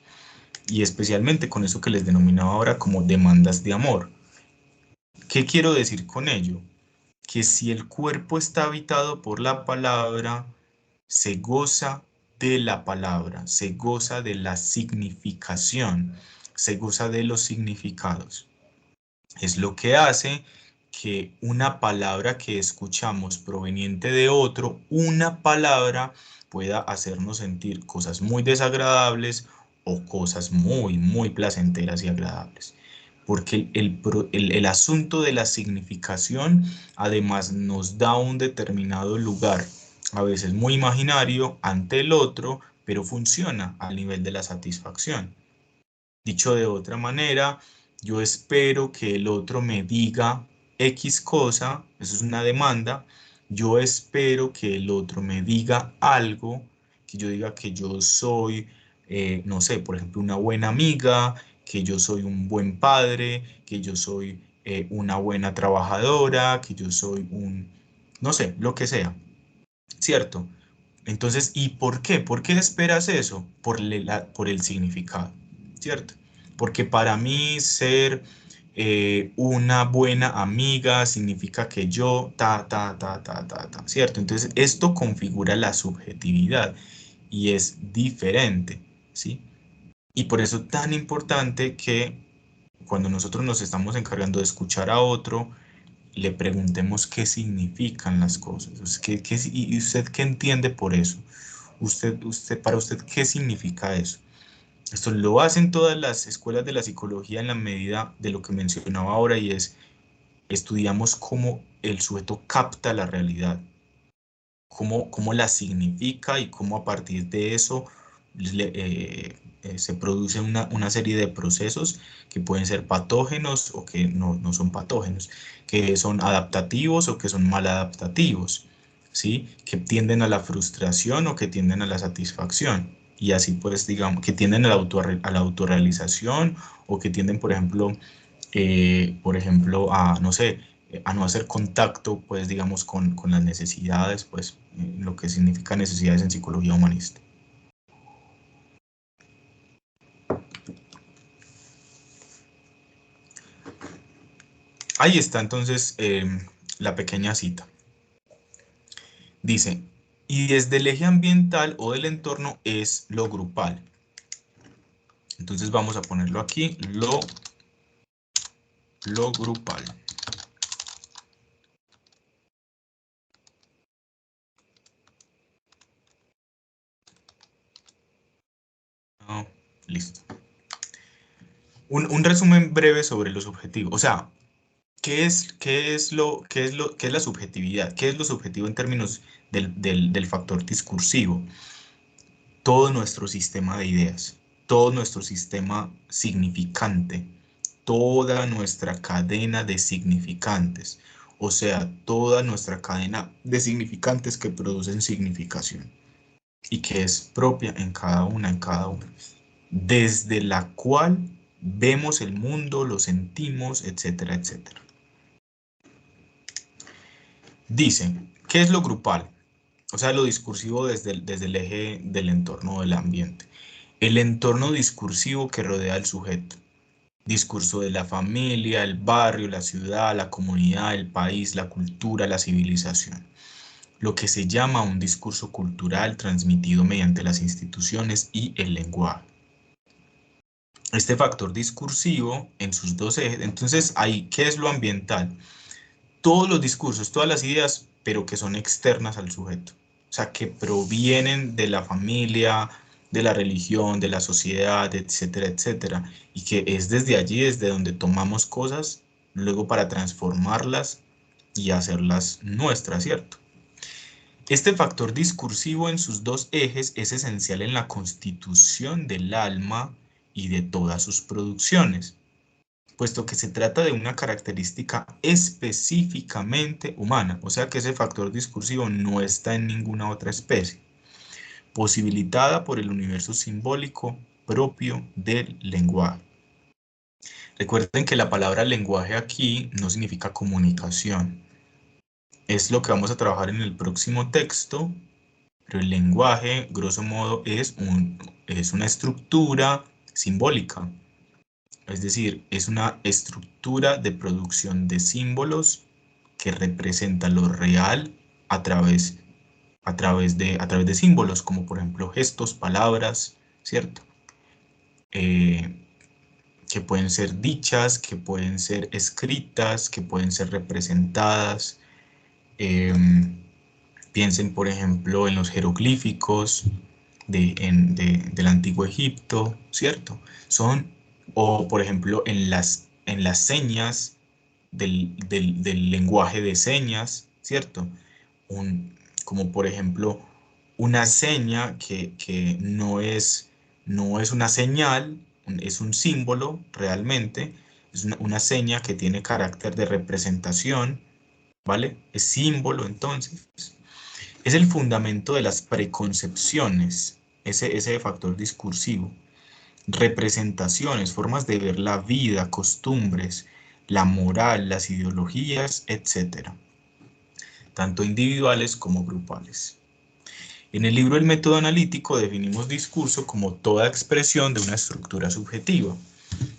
Y especialmente con eso que les denominaba ahora como demandas de amor. ¿Qué quiero decir con ello? Que si el cuerpo está habitado por la palabra, se goza de la palabra, se goza de la significación, se goza de los significados. Es lo que hace que una palabra que escuchamos proveniente de otro, una palabra pueda hacernos sentir cosas muy desagradables o cosas muy, muy placenteras y agradables. Porque el asunto de la significación además nos da un determinado lugar, a veces muy imaginario, ante el otro, pero funciona al nivel de la satisfacción. Dicho de otra manera, yo espero que el otro me diga X cosa, eso es una demanda. Yo espero que el otro me diga algo, que yo diga que yo soy, no sé, por ejemplo, una buena amiga, que yo soy un buen padre, que yo soy una buena trabajadora, que yo soy no sé, lo que sea, ¿cierto? Entonces, ¿y por qué? ¿Por qué esperas eso? Por el significado, ¿cierto? Porque para mí ser una buena amiga significa que yo, ¿cierto? Entonces, esto configura la subjetividad y es diferente, ¿sí? Y por eso tan importante que cuando nosotros nos estamos encargando de escuchar a otro, le preguntemos qué significan las cosas. ¿Y usted qué entiende por eso? Para usted, ¿qué significa eso? Esto lo hacen todas las escuelas de la psicología en la medida de lo que mencionaba ahora, y es, estudiamos cómo el sujeto capta la realidad, cómo la significa y cómo a partir de eso se produce una serie de procesos que pueden ser patógenos o que no son patógenos, que son adaptativos o que son maladaptativos, ¿sí? Que tienden a la frustración o que tienden a la satisfacción. Y así pues, digamos, que tienden a la autorrealización o que tienden, por ejemplo, a, no sé, a no hacer contacto, pues, digamos, con las necesidades, pues, lo que significa necesidades en psicología humanista. Ahí está entonces la pequeña cita. Dice, y desde el eje ambiental o del entorno es lo grupal. Entonces vamos a ponerlo aquí, lo grupal. Ah, listo. Un resumen breve sobre los objetivos. O sea, ¿qué es la subjetividad? ¿Qué es lo subjetivo en términos del factor discursivo? Todo nuestro sistema de ideas, todo nuestro sistema significante, toda nuestra cadena de significantes, o sea, toda nuestra cadena de significantes que producen significación y que es propia en cada una, desde la cual vemos el mundo, lo sentimos, etcétera, etcétera. Dicen, ¿qué es lo grupal? O sea, lo discursivo desde el eje del entorno del ambiente. El entorno discursivo que rodea al sujeto. Discurso de la familia, el barrio, la ciudad, la comunidad, el país, la cultura, la civilización. Lo que se llama un discurso cultural transmitido mediante las instituciones y el lenguaje. Este factor discursivo en sus dos ejes, entonces ahí, ¿qué es lo ambiental? Todos los discursos, todas las ideas, pero que son externas al sujeto. O sea, que provienen de la familia, de la religión, de la sociedad, etcétera, etcétera. Y que es desde allí, desde donde tomamos cosas, luego para transformarlas y hacerlas nuestras, ¿cierto? Este factor discursivo en sus dos ejes es esencial en la constitución del alma y de todas sus producciones, puesto que se trata de una característica específicamente humana, o sea que ese factor discursivo no está en ninguna otra especie, posibilitada por el universo simbólico propio del lenguaje. Recuerden que la palabra lenguaje aquí no significa comunicación. Es lo que vamos a trabajar en el próximo texto, pero el lenguaje, grosso modo, es una estructura simbólica. Es decir, es una estructura de producción de símbolos que representa lo real a través de símbolos, como por ejemplo gestos, palabras, ¿cierto? Que pueden ser dichas, que pueden ser escritas, que pueden ser representadas. Piensen, por ejemplo, en los jeroglíficos del antiguo Egipto, ¿cierto? O por ejemplo, en las señas del lenguaje de señas, ¿cierto? Como por ejemplo, una seña que no es una señal, es un símbolo realmente, es una seña que tiene carácter de representación, ¿vale? Es símbolo entonces. Es el fundamento de las preconcepciones, ese factor discursivo. Representaciones, formas de ver la vida, costumbres, la moral, las ideologías, etcétera, tanto individuales como grupales. En el libro El método analítico definimos discurso como toda expresión de una estructura subjetiva,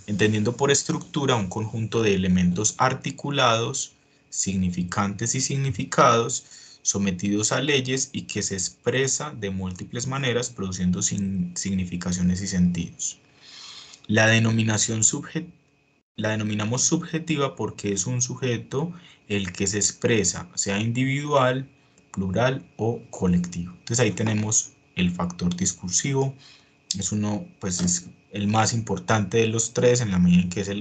entendiendo por estructura un conjunto de elementos articulados, significantes y significados, sometidos a leyes y que se expresa de múltiples maneras produciendo significaciones y sentidos. La denominación la denominamos subjetiva porque es un sujeto el que se expresa, sea individual, plural o colectivo. Entonces ahí tenemos el factor discursivo. Es uno, pues es el más importante de los tres en la medida en que es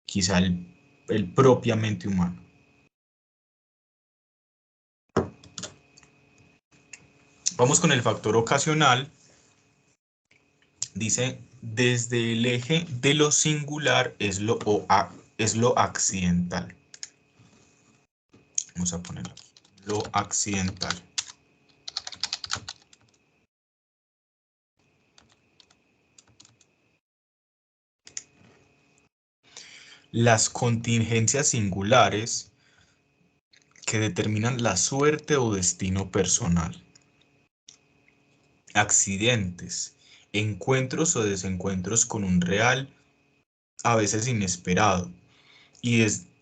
quizá el propiamente humano. Vamos con el factor ocasional. Dice, desde el eje de lo singular es lo accidental. Vamos a ponerlo aquí. Lo accidental. Las contingencias singulares que determinan la suerte o destino personal. Accidentes, encuentros o desencuentros con un real, a veces inesperado.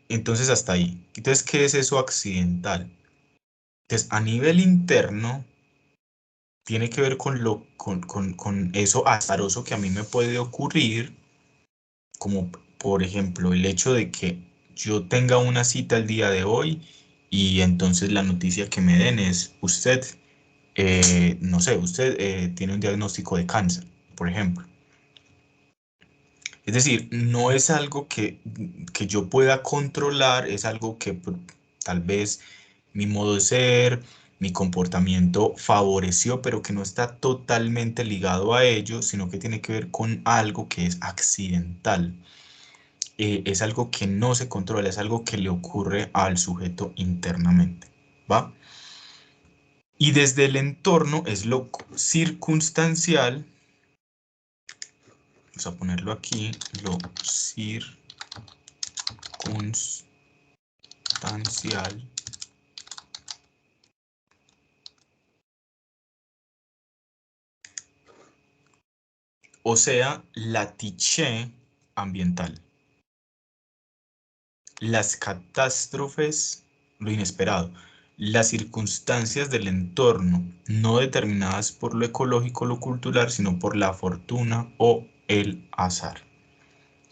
Entonces hasta ahí. Entonces, ¿qué es eso accidental? Entonces, a nivel interno, tiene que ver con eso azaroso que a mí me puede ocurrir, como por ejemplo el hecho de que yo tenga una cita el día de hoy y entonces la noticia que me den es usted, no sé, usted tiene un diagnóstico de cáncer, por ejemplo. Es decir, no es algo que yo pueda controlar, es algo que tal vez mi modo de ser, mi comportamiento favoreció, pero que no está totalmente ligado a ello, sino que tiene que ver con algo que es accidental. Es algo que no se controla, es algo que le ocurre al sujeto internamente, ¿va? Y desde el entorno es lo circunstancial, vamos a ponerlo aquí, lo circunstancial, o sea, la tiché ambiental. Las catástrofes, lo inesperado, las circunstancias del entorno, no determinadas por lo ecológico o lo cultural, sino por la fortuna o el azar.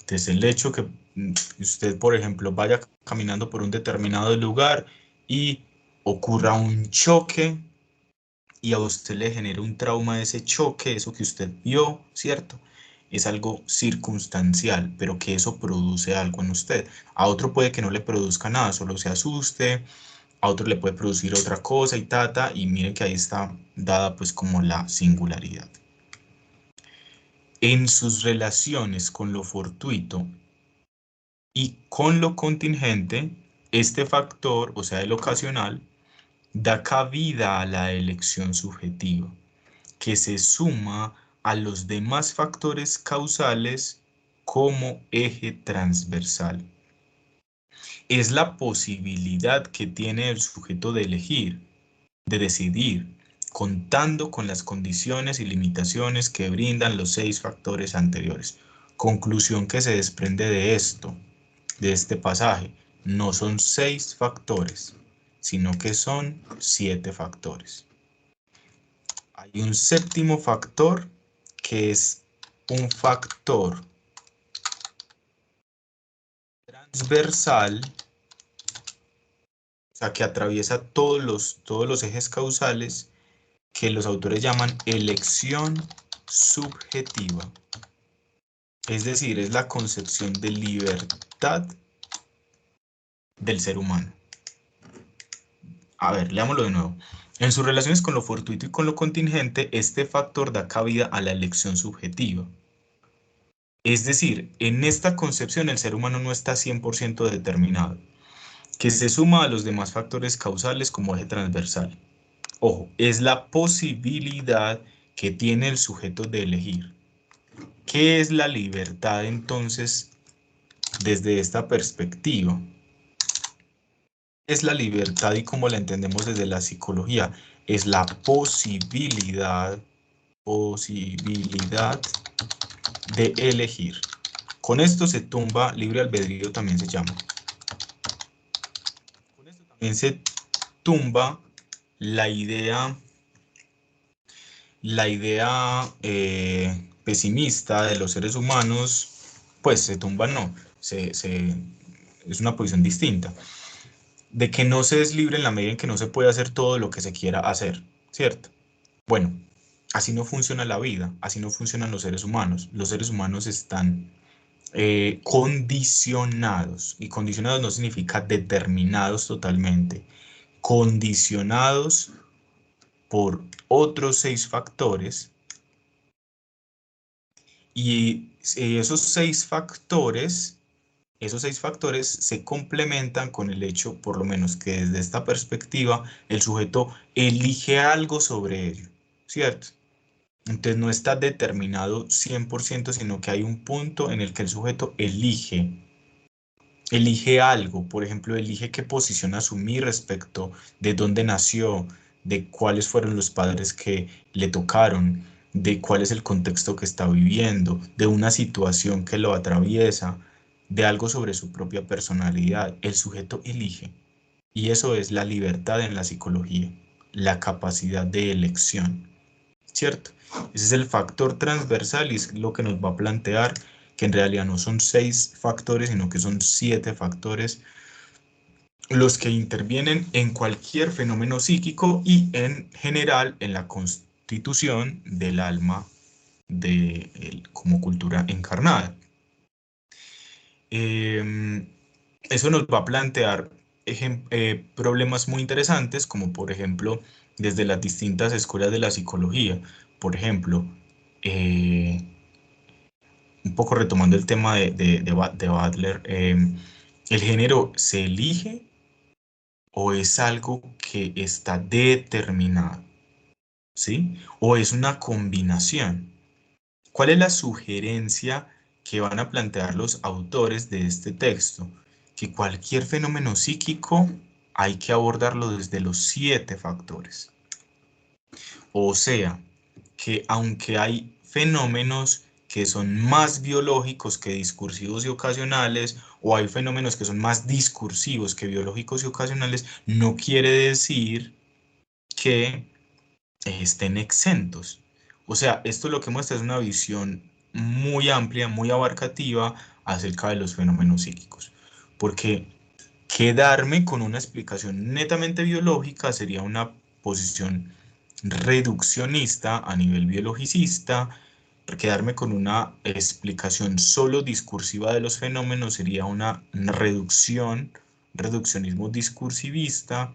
Entonces, el hecho que usted, por ejemplo, vaya caminando por un determinado lugar y ocurra un choque y a usted le genera un trauma de ese choque, eso que usted vio, ¿cierto? Es algo circunstancial, pero que eso produce algo en usted. A otro puede que no le produzca nada, solo se asuste, a otro le puede producir otra cosa y tata, y miren que ahí está dada pues como la singularidad. En sus relaciones con lo fortuito y con lo contingente, este factor, o sea, el ocasional, da cabida a la elección subjetiva, que se suma a los demás factores causales como eje transversal. Es la posibilidad que tiene el sujeto de elegir, de decidir, contando con las condiciones y limitaciones que brindan los 6 factores anteriores. Conclusión que se desprende de esto, de este pasaje, no son 6 factores, sino que son 7 factores. Hay un séptimo factor que es un factor transversal, o sea, que atraviesa todos los ejes causales, que los autores llaman elección subjetiva. Es decir, es la concepción de libertad del ser humano. A ver, leámoslo de nuevo. En sus relaciones con lo fortuito y con lo contingente, este factor da cabida a la elección subjetiva. Es decir, en esta concepción el ser humano no está 100% determinado, que se suma a los demás factores causales como eje transversal. Ojo, es la posibilidad que tiene el sujeto de elegir. ¿Qué es la libertad entonces desde esta perspectiva? Es la libertad y como la entendemos desde la psicología, es la posibilidad de elegir. Con esto se tumba, libre albedrío también se llama. Con esto también se tumba la idea pesimista de los seres humanos, pues se tumba no, es una posición distinta, de que no se es libre en la medida en que no se puede hacer todo lo que se quiera hacer, ¿cierto? Bueno, así no funciona la vida, así no funcionan los seres humanos. Los seres humanos están condicionados, y condicionados no significa determinados totalmente, condicionados por otros 6 factores, y esos seis factores se complementan con el hecho, por lo menos que desde esta perspectiva, el sujeto elige algo sobre ello, ¿cierto? Entonces no está determinado 100%, sino que hay un punto en el que el sujeto elige algo, por ejemplo, elige qué posición asumir respecto de dónde nació, de cuáles fueron los padres que le tocaron, de cuál es el contexto que está viviendo, de una situación que lo atraviesa, de algo sobre su propia personalidad. El sujeto elige. Y eso es la libertad en la psicología, la capacidad de elección, ¿cierto? Ese es el factor transversal y es lo que nos va a plantear que en realidad no son 6 factores, sino que son 7 factores los que intervienen en cualquier fenómeno psíquico y en general en la constitución del alma como cultura encarnada. Eso nos va a plantear problemas muy interesantes, como por ejemplo, desde las distintas escuelas de la psicología. Por ejemplo, eh, un poco retomando el tema de Butler, ¿el género se elige o es algo que está determinado? ¿Sí? ¿O es una combinación? ¿Cuál es la sugerencia que van a plantear los autores de este texto? Que cualquier fenómeno psíquico hay que abordarlo desde los 7 factores. O sea, que aunque hay fenómenos que son más biológicos que discursivos y ocasionales, o hay fenómenos que son más discursivos que biológicos y ocasionales, no quiere decir que estén exentos. O sea, esto lo que muestra es una visión muy amplia, muy abarcativa acerca de los fenómenos psíquicos. Porque quedarme con una explicación netamente biológica sería una posición reduccionista a nivel biologicista. Quedarme con una explicación solo discursiva de los fenómenos sería una reduccionismo discursivista,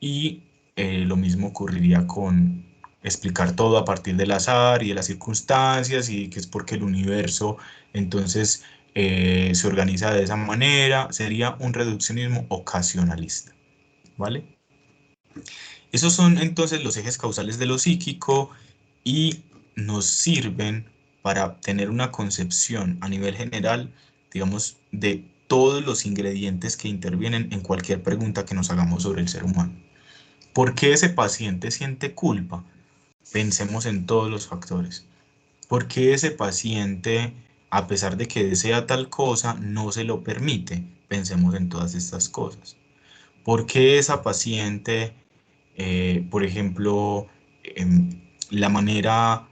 y lo mismo ocurriría con explicar todo a partir del azar y de las circunstancias, y que es porque el universo entonces se organiza de esa manera. Sería un reduccionismo ocasionalista, ¿vale? Esos son entonces los ejes causales de lo psíquico y nos sirven para tener una concepción a nivel general, digamos, de todos los ingredientes que intervienen en cualquier pregunta que nos hagamos sobre el ser humano. ¿Por qué ese paciente siente culpa? Pensemos en todos los factores. ¿Por qué ese paciente, a pesar de que desea tal cosa, no se lo permite? Pensemos en todas estas cosas. ¿Por qué esa paciente, por ejemplo, la manera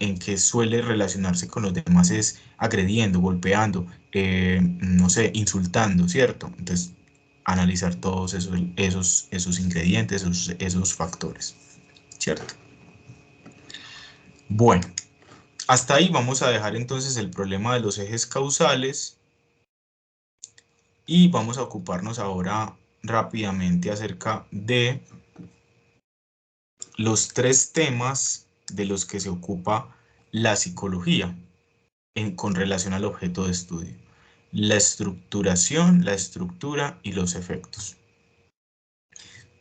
en que suele relacionarse con los demás es agrediendo, golpeando, no sé, insultando, ¿cierto? Entonces, analizar todos esos ingredientes, esos factores, ¿cierto? Bueno, hasta ahí vamos a dejar entonces el problema de los ejes causales y vamos a ocuparnos ahora rápidamente acerca de los 3 temas de los que se ocupa la psicología con relación al objeto de estudio: la estructuración, la estructura y los efectos.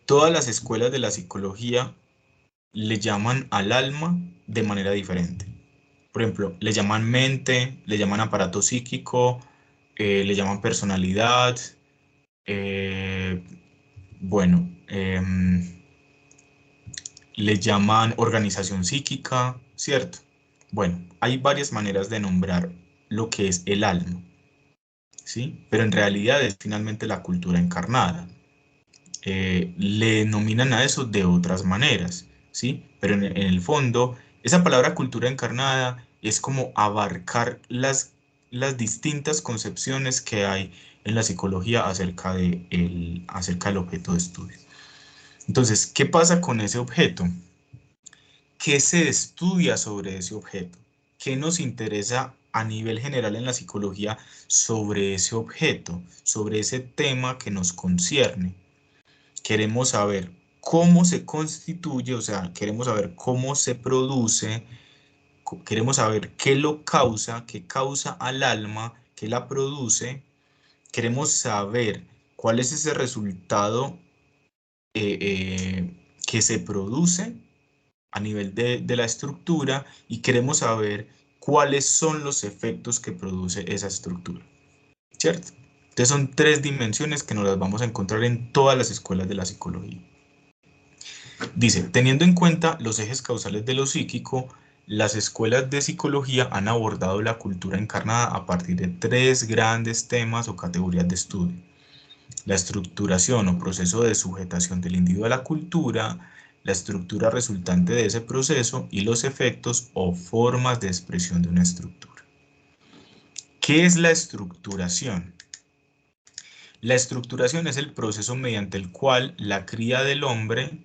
Todas las escuelas de la psicología le llaman al alma de manera diferente. Por ejemplo, le llaman mente, le llaman aparato psíquico, le llaman personalidad, eh, bueno, le llaman organización psíquica, ¿cierto? Bueno, hay varias maneras de nombrar lo que es el alma, ¿sí? Pero en realidad es finalmente la cultura encarnada. Le denominan a eso de otras maneras, ¿sí? Pero en el fondo, esa palabra cultura encarnada es como abarcar las distintas concepciones que hay en la psicología acerca del objeto de estudio. Entonces, ¿qué pasa con ese objeto? ¿Qué se estudia sobre ese objeto? ¿Qué nos interesa a nivel general en la psicología sobre ese objeto, sobre ese tema que nos concierne? Queremos saber cómo se constituye, o sea, queremos saber cómo se produce, queremos saber qué lo causa, qué causa al alma, qué la produce. Queremos saber cuál es ese resultado que se produce a nivel de la estructura, y queremos saber cuáles son los efectos que produce esa estructura, ¿cierto? Entonces son tres dimensiones que nos las vamos a encontrar en todas las escuelas de la psicología. Dice, teniendo en cuenta los ejes causales de lo psíquico, las escuelas de psicología han abordado la cultura encarnada a partir de tres grandes temas o categorías de estudio: la estructuración o proceso de sujetación del individuo a la cultura, la estructura resultante de ese proceso y los efectos o formas de expresión de una estructura. ¿Qué es la estructuración? La estructuración es el proceso mediante el cual la cría del hombre,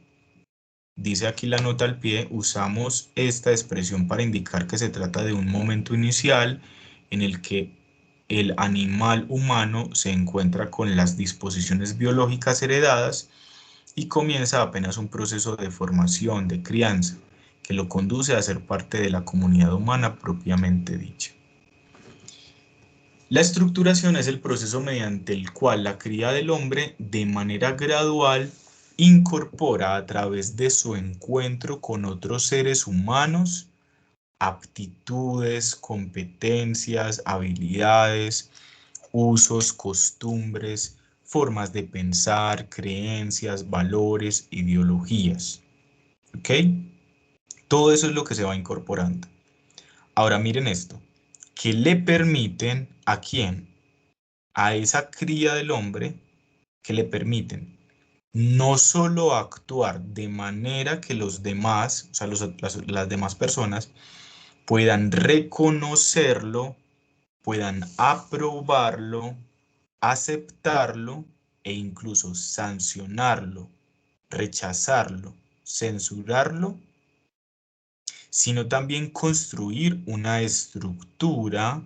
dice aquí la nota al pie, usamos esta expresión para indicar que se trata de un momento inicial en el que el animal humano se encuentra con las disposiciones biológicas heredadas y comienza apenas un proceso de formación, de crianza, que lo conduce a ser parte de la comunidad humana propiamente dicha. La estructuración es el proceso mediante el cual la cría del hombre, de manera gradual, incorpora a través de su encuentro con otros seres humanos aptitudes, competencias, habilidades, usos, costumbres, formas de pensar, creencias, valores, ideologías. ¿Ok? Todo eso es lo que se va incorporando. Ahora miren esto, que le permiten ¿a quién? A esa cría del hombre, que le permiten no solo actuar de manera que los demás, o sea, las demás personas, puedan reconocerlo, puedan aprobarlo, aceptarlo e incluso sancionarlo, rechazarlo, censurarlo, sino también construir una estructura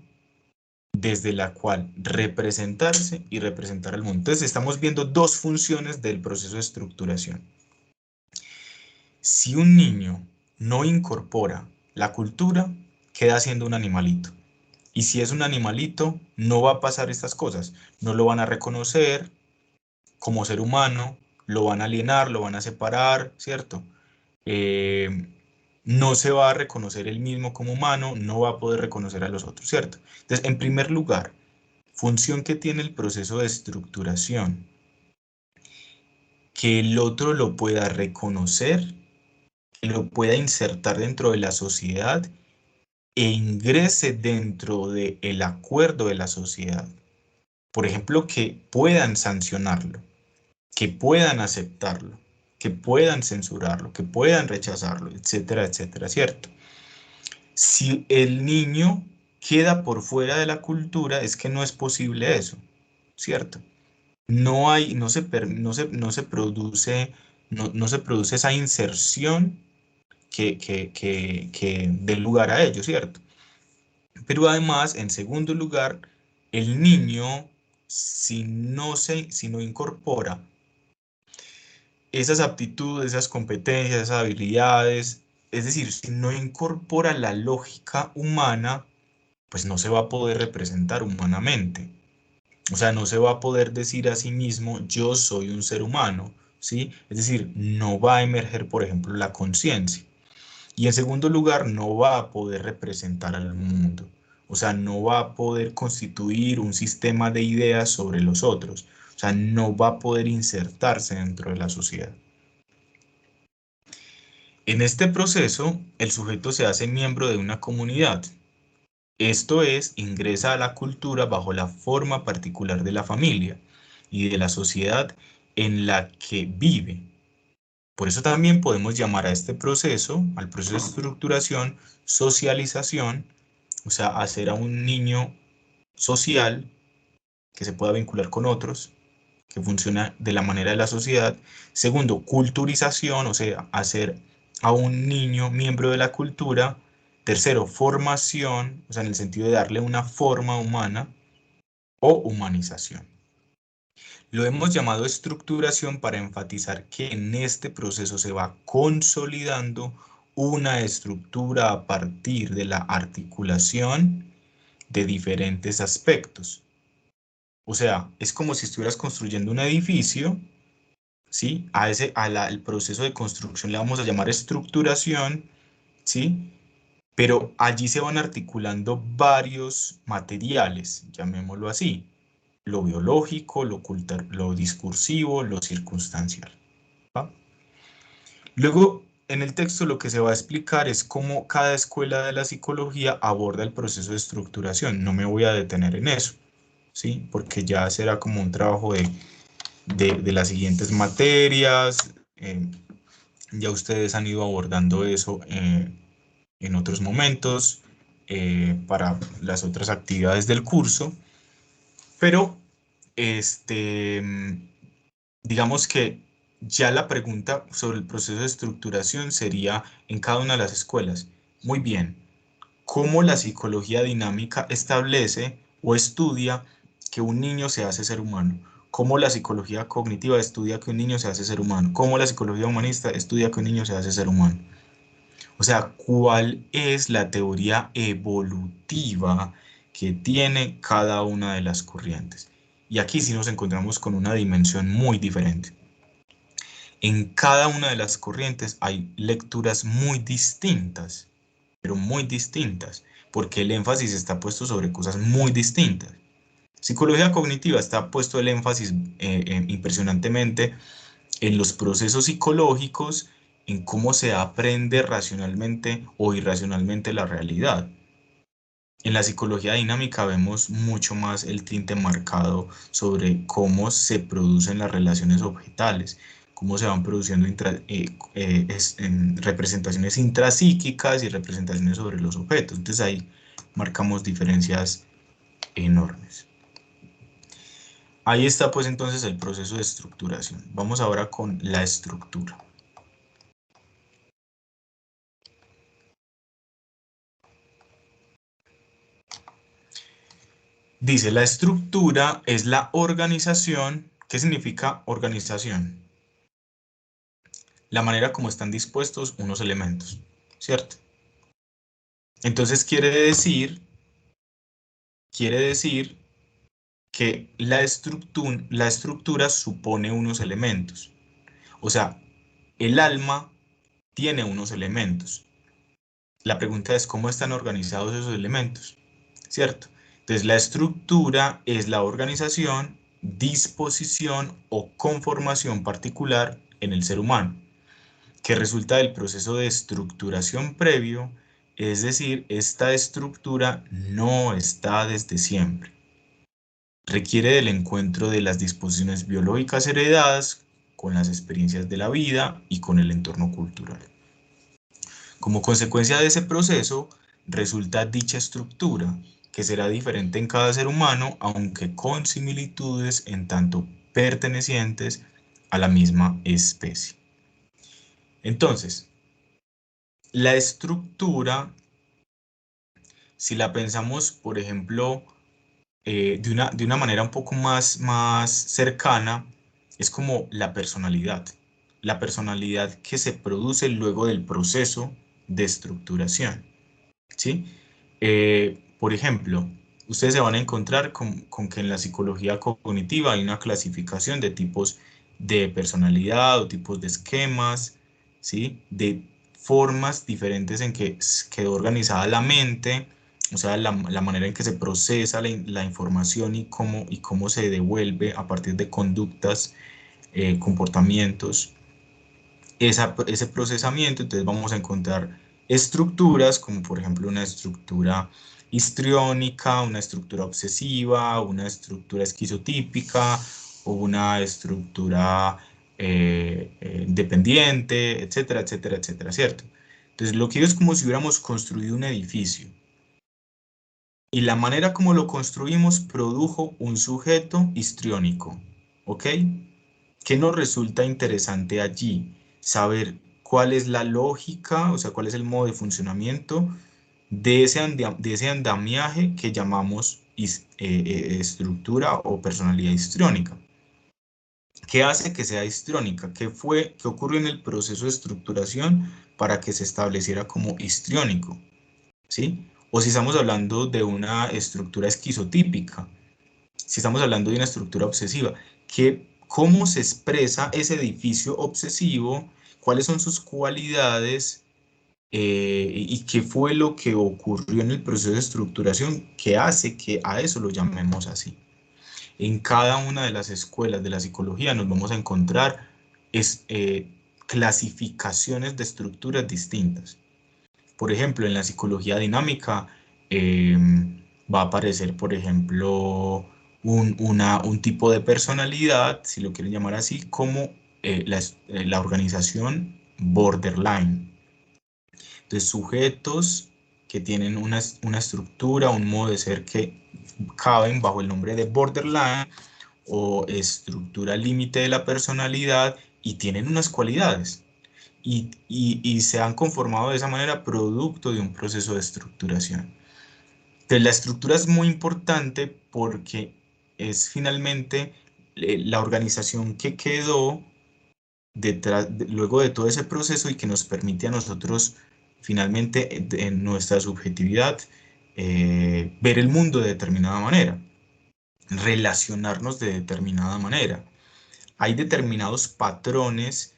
desde la cual representarse y representar al mundo. Entonces estamos viendo dos funciones del proceso de estructuración. Si un niño no incorpora la cultura, queda siendo un animalito. Y si es un animalito, no va a pasar estas cosas. No lo van a reconocer como ser humano, lo van a alienar, lo van a separar, ¿cierto? Eh, no se va a reconocer él mismo como humano, no va a poder reconocer a los otros, ¿cierto? Entonces, en primer lugar, función que tiene el proceso de estructuración: que el otro lo pueda reconocer, que lo pueda insertar dentro de la sociedad e ingrese dentro del acuerdo de la sociedad. Por ejemplo, que puedan sancionarlo, que puedan aceptarlo, que puedan censurarlo, que puedan rechazarlo, etcétera, etcétera, ¿cierto? Si el niño queda por fuera de la cultura, es que no es posible eso, ¿cierto? No hay, no se produce, no se produce esa inserción que dé lugar a ello, ¿cierto? Pero además, en segundo lugar, el niño, si no incorpora esas aptitudes, esas competencias, esas habilidades, es decir, si no incorpora la lógica humana, pues no se va a poder representar humanamente. O sea, no se va a poder decir a sí mismo, yo soy un ser humano, ¿sí? Es decir, no va a emerger, por ejemplo, la conciencia. Y en segundo lugar, no va a poder representar al mundo. O sea, no va a poder constituir un sistema de ideas sobre los otros. O sea, no va a poder insertarse dentro de la sociedad. En este proceso, el sujeto se hace miembro de una comunidad. Esto es, ingresa a la cultura bajo la forma particular de la familia y de la sociedad en la que vive. Por eso también podemos llamar a este proceso, al proceso de estructuración, socialización, o sea, hacer a un niño social, que se pueda vincular con otros, que funciona de la manera de la sociedad. Segundo, culturización, o sea, hacer a un niño miembro de la cultura. Tercero, formación, o sea, en el sentido de darle una forma humana, o humanización. Lo hemos llamado estructuración para enfatizar que en este proceso se va consolidando una estructura a partir de la articulación de diferentes aspectos. O sea, es como si estuvieras construyendo un edificio, ¿sí? El proceso de construcción le vamos a llamar estructuración, ¿sí? Pero allí se van articulando varios materiales, llamémoslo así: lo biológico, lo discursivo, lo circunstancial, ¿va? Luego, en el texto lo que se va a explicar es cómo cada escuela de la psicología aborda el proceso de estructuración. No me voy a detener en eso, ¿sí? Porque ya será como un trabajo de las siguientes materias. Ya ustedes han ido abordando eso en otros momentos para las otras actividades del curso, pero este, digamos que ya la pregunta sobre el proceso de estructuración sería en cada una de las escuelas. Muy bien, ¿cómo la psicología dinámica establece o estudia que un niño se hace ser humano? ¿Cómo la psicología cognitiva estudia que un niño se hace ser humano? ¿Cómo la psicología humanista estudia que un niño se hace ser humano? O sea, ¿cuál es la teoría evolutiva que tiene cada una de las corrientes? Y aquí sí nos encontramos con una dimensión muy diferente. En cada una de las corrientes hay lecturas muy distintas, pero muy distintas, porque el énfasis está puesto sobre cosas muy distintas. Psicología cognitiva está puesto el énfasis impresionantemente en los procesos psicológicos, en cómo se aprende racionalmente o irracionalmente la realidad. En la psicología dinámica vemos mucho más el tinte marcado sobre cómo se producen las relaciones objetales, cómo se van produciendo en representaciones intrapsíquicas y representaciones sobre los objetos. Entonces ahí marcamos diferencias enormes. Ahí está pues entonces el proceso de estructuración. Vamos ahora con la estructura. Dice, la estructura es la organización. ¿Qué significa organización? La manera como están dispuestos unos elementos, ¿cierto? Entonces quiere decir que la estructura supone unos elementos. O sea, el alma tiene unos elementos. La pregunta es cómo están organizados esos elementos, ¿cierto? Entonces, la estructura es la organización, disposición o conformación particular en el ser humano, que resulta del proceso de estructuración previo, es decir, esta estructura no está desde siempre. Requiere del encuentro de las disposiciones biológicas heredadas con las experiencias de la vida y con el entorno cultural. Como consecuencia de ese proceso, resulta dicha estructura, que será diferente en cada ser humano, aunque con similitudes en tanto pertenecientes a la misma especie. Entonces, la estructura, si la pensamos, por ejemplo, de una manera un poco más cercana, es como la personalidad. La personalidad que se produce luego del proceso de estructuración, ¿sí? Por ejemplo, ustedes se van a encontrar con que en la psicología cognitiva hay una clasificación de tipos de personalidad o tipos de esquemas, ¿sí? De formas diferentes en que quedó organizada la mente, o sea, la manera en que se procesa la información y cómo se devuelve a partir de conductas, comportamientos, ese procesamiento. Entonces vamos a encontrar estructuras como por ejemplo una estructura histriónica, una estructura obsesiva, una estructura esquizotípica o una estructura dependiente, etcétera, etcétera, etcétera, ¿cierto? Entonces lo que es como si hubiéramos construido un edificio. y la manera como lo construimos produjo un sujeto histriónico, ¿ok? ¿Qué nos resulta interesante allí? Saber cuál es la lógica, o sea, cuál es el modo de funcionamiento de ese andamiaje que llamamos estructura o personalidad histriónica. ¿Qué hace que sea histriónica? ¿Qué ocurrió en el proceso de estructuración para que se estableciera como histriónico? ¿Sí? O si estamos hablando de una estructura esquizotípica, si estamos hablando de una estructura obsesiva, ¿cómo se expresa ese edificio obsesivo? ¿Cuáles son sus cualidades? ¿Y qué fue lo que ocurrió en el proceso de estructuración que hace que a eso lo llamemos así? En cada una de las escuelas de la psicología nos vamos a encontrar clasificaciones de estructuras distintas. Por ejemplo, en la psicología dinámica eh, va a aparecer, por ejemplo, un tipo de personalidad, si lo quieren llamar así, como la organización borderline. Entonces, sujetos que tienen una estructura, un modo de ser que caben bajo el nombre de borderline o estructura límite de la personalidad y tienen unas cualidades y se han conformado de esa manera producto de un proceso de estructuración. Entonces, la estructura es muy importante porque es finalmente la organización que quedó luego de todo ese proceso y que nos permite a nosotros finalmente en nuestra subjetividad ver el mundo de determinada manera, relacionarnos de determinada manera. Hay determinados patrones,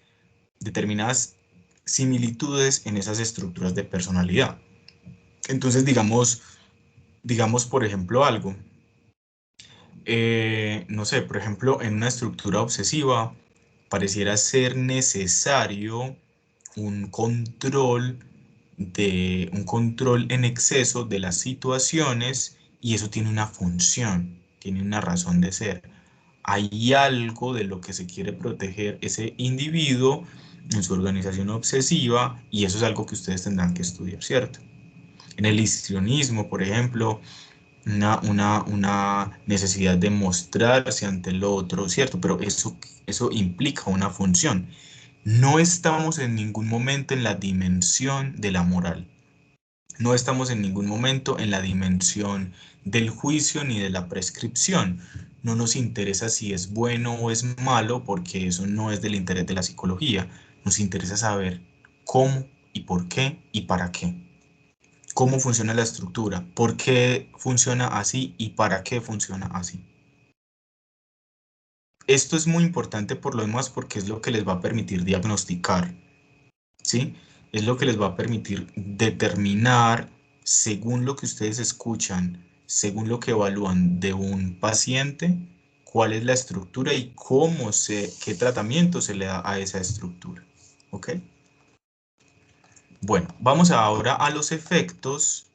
determinadas similitudes en esas estructuras de personalidad. Entonces, digamos por ejemplo algo. No sé, por ejemplo, en una estructura obsesiva pareciera ser necesario un control un control en exceso de las situaciones y eso tiene una función, tiene una razón de ser. Hay algo de lo que se quiere proteger ese individuo en su organización obsesiva y eso es algo que ustedes tendrán que estudiar, ¿cierto? En el histrionismo, por ejemplo, una necesidad de mostrarse ante el otro, ¿cierto? Pero eso implica una función. No estamos en ningún momento en la dimensión de la moral. No estamos en ningún momento en la dimensión del juicio ni de la prescripción. No nos interesa si es bueno o es malo, porque eso no es del interés de la psicología. Nos interesa saber cómo y por qué y para qué. Cómo funciona la estructura, por qué funciona así y para qué funciona así. Esto es muy importante por lo demás porque es lo que les va a permitir diagnosticar, ¿sí? Es lo que les va a permitir determinar, según lo que ustedes escuchan, según lo que evalúan de un paciente, cuál es la estructura y qué tratamiento se le da a esa estructura, ¿ok? Bueno, vamos ahora a los efectos.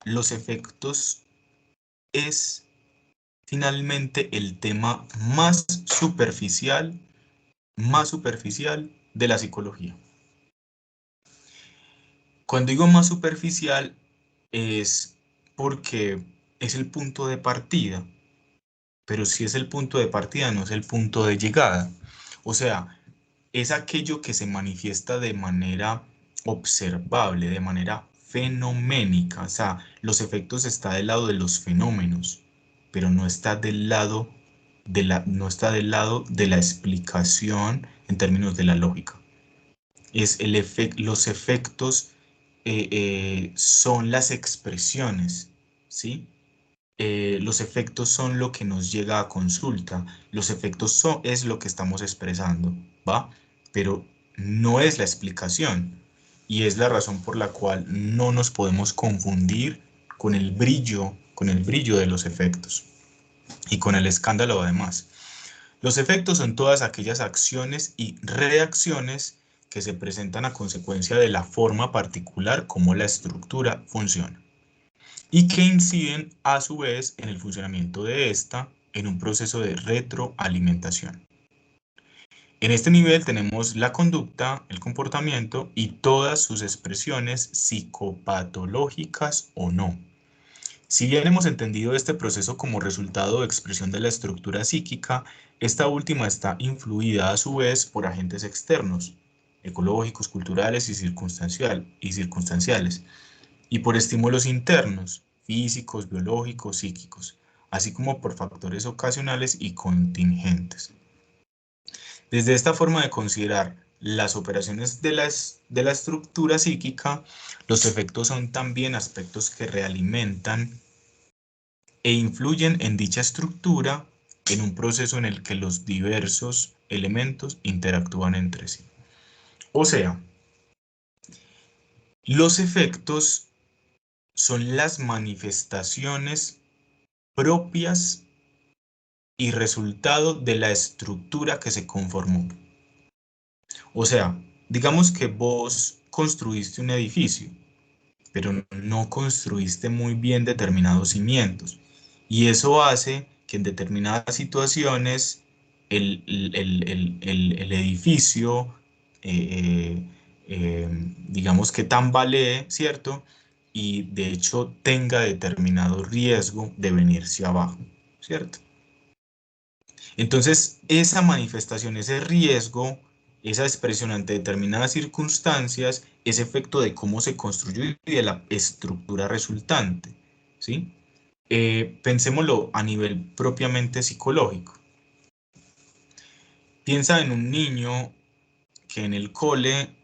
Los efectos es finalmente el tema más superficial de la psicología. Cuando digo más superficial es porque es el punto de partida, pero si es el punto de partida no es el punto de llegada. O sea, es aquello que se manifiesta de manera observable, de manera fenoménica. O sea, los efectos están del lado de los fenómenos, pero no está del lado no está del lado de la explicación en términos de la lógica. Los efectos son las expresiones, ¿sí? Los efectos son lo que nos llega a consulta, los efectos es lo que estamos expresando, ¿va? Pero no es la explicación y es la razón por la cual no nos podemos confundir con el brillo de los efectos y con el escándalo además. Los efectos son todas aquellas acciones y reacciones que se presentan a consecuencia de la forma particular como la estructura funciona y que inciden a su vez en el funcionamiento de esta en un proceso de retroalimentación. En este nivel tenemos la conducta, el comportamiento y todas sus expresiones psicopatológicas o no. Si bien hemos entendido este proceso como resultado o expresión de la estructura psíquica, esta última está influida a su vez por agentes externos, ecológicos, culturales y circunstanciales, y por estímulos internos, físicos, biológicos, psíquicos, así como por factores ocasionales y contingentes. Desde esta forma de considerar las operaciones de la estructura psíquica, los efectos son también aspectos que realimentan e influyen en dicha estructura en un proceso en el que los diversos elementos interactúan entre sí. O sea, los efectos son las manifestaciones propias y resultado de la estructura que se conformó. O sea, digamos que vos construiste un edificio, pero no construiste muy bien determinados cimientos. Y eso hace que en determinadas situaciones el edificio, eh, digamos que tambalee, ¿cierto? Y de hecho tenga determinado riesgo de venirse abajo, ¿cierto? Entonces, esa manifestación, ese riesgo, esa expresión ante determinadas circunstancias, es efecto de cómo se construyó y de la estructura resultante, ¿sí? Pensémoslo a nivel propiamente psicológico. Piensa en un niño que en el cole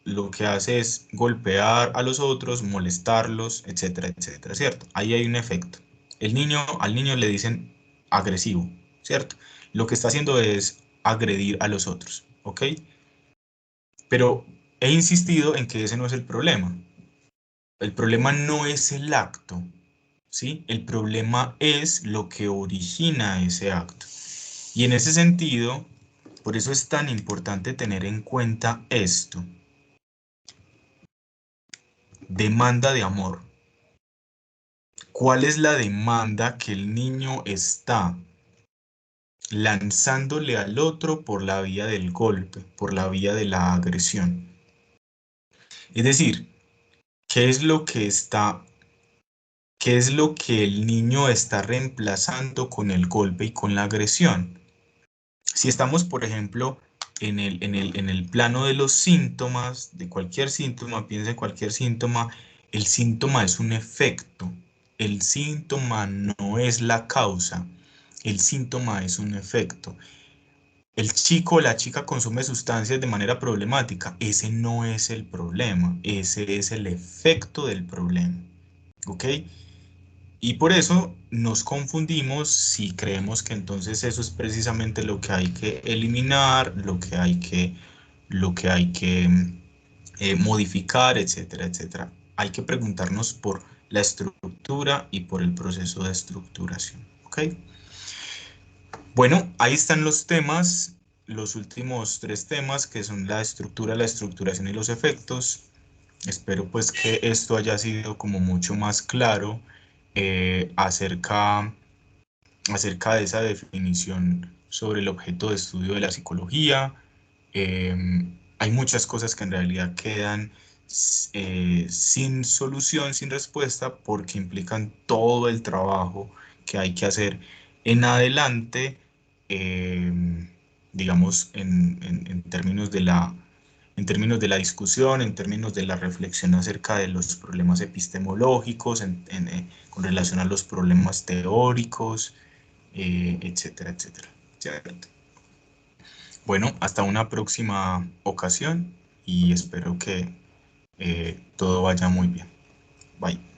lo que hace es golpear a los otros, molestarlos, etcétera, etcétera, ¿cierto? Ahí hay un efecto. Al niño le dicen agresivo, ¿cierto? Lo que está haciendo es agredir a los otros, ¿ok? Pero he insistido en que ese no es el problema. El problema no es el acto, ¿sí? El problema es lo que origina ese acto. Y en ese sentido, por eso es tan importante tener en cuenta esto. Demanda de amor. ¿Cuál es la demanda que el niño está lanzándole al otro por la vía del golpe, por la vía de la agresión? Es decir, ¿qué es lo que qué es lo que el niño está reemplazando con el golpe y con la agresión? Si estamos, por ejemplo, en el plano de los síntomas, de cualquier síntoma, piensa en cualquier síntoma, el síntoma es un efecto. El síntoma no es la causa. El síntoma es un efecto. El chico o la chica consume sustancias de manera problemática. Ese no es el problema. Ese es el efecto del problema. ¿Ok? Y por eso nos confundimos si creemos que entonces eso es precisamente lo que hay que eliminar, lo que hay que modificar, etcétera, etcétera. Hay que preguntarnos por la estructura y por el proceso de estructuración. ¿Ok? Bueno, ahí están los temas, los últimos tres temas que son la estructura, la estructuración y los efectos. Espero pues que esto haya sido como mucho más claro acerca de esa definición sobre el objeto de estudio de la psicología. Hay muchas cosas que en realidad quedan sin solución, sin respuesta, porque implican todo el trabajo que hay que hacer en adelante, digamos, en términos de en términos de la discusión, en términos de la reflexión acerca de los problemas epistemológicos, con relación a los problemas teóricos, etcétera, etcétera. ¿Cierto? Bueno, hasta una próxima ocasión y espero que todo vaya muy bien. Bye.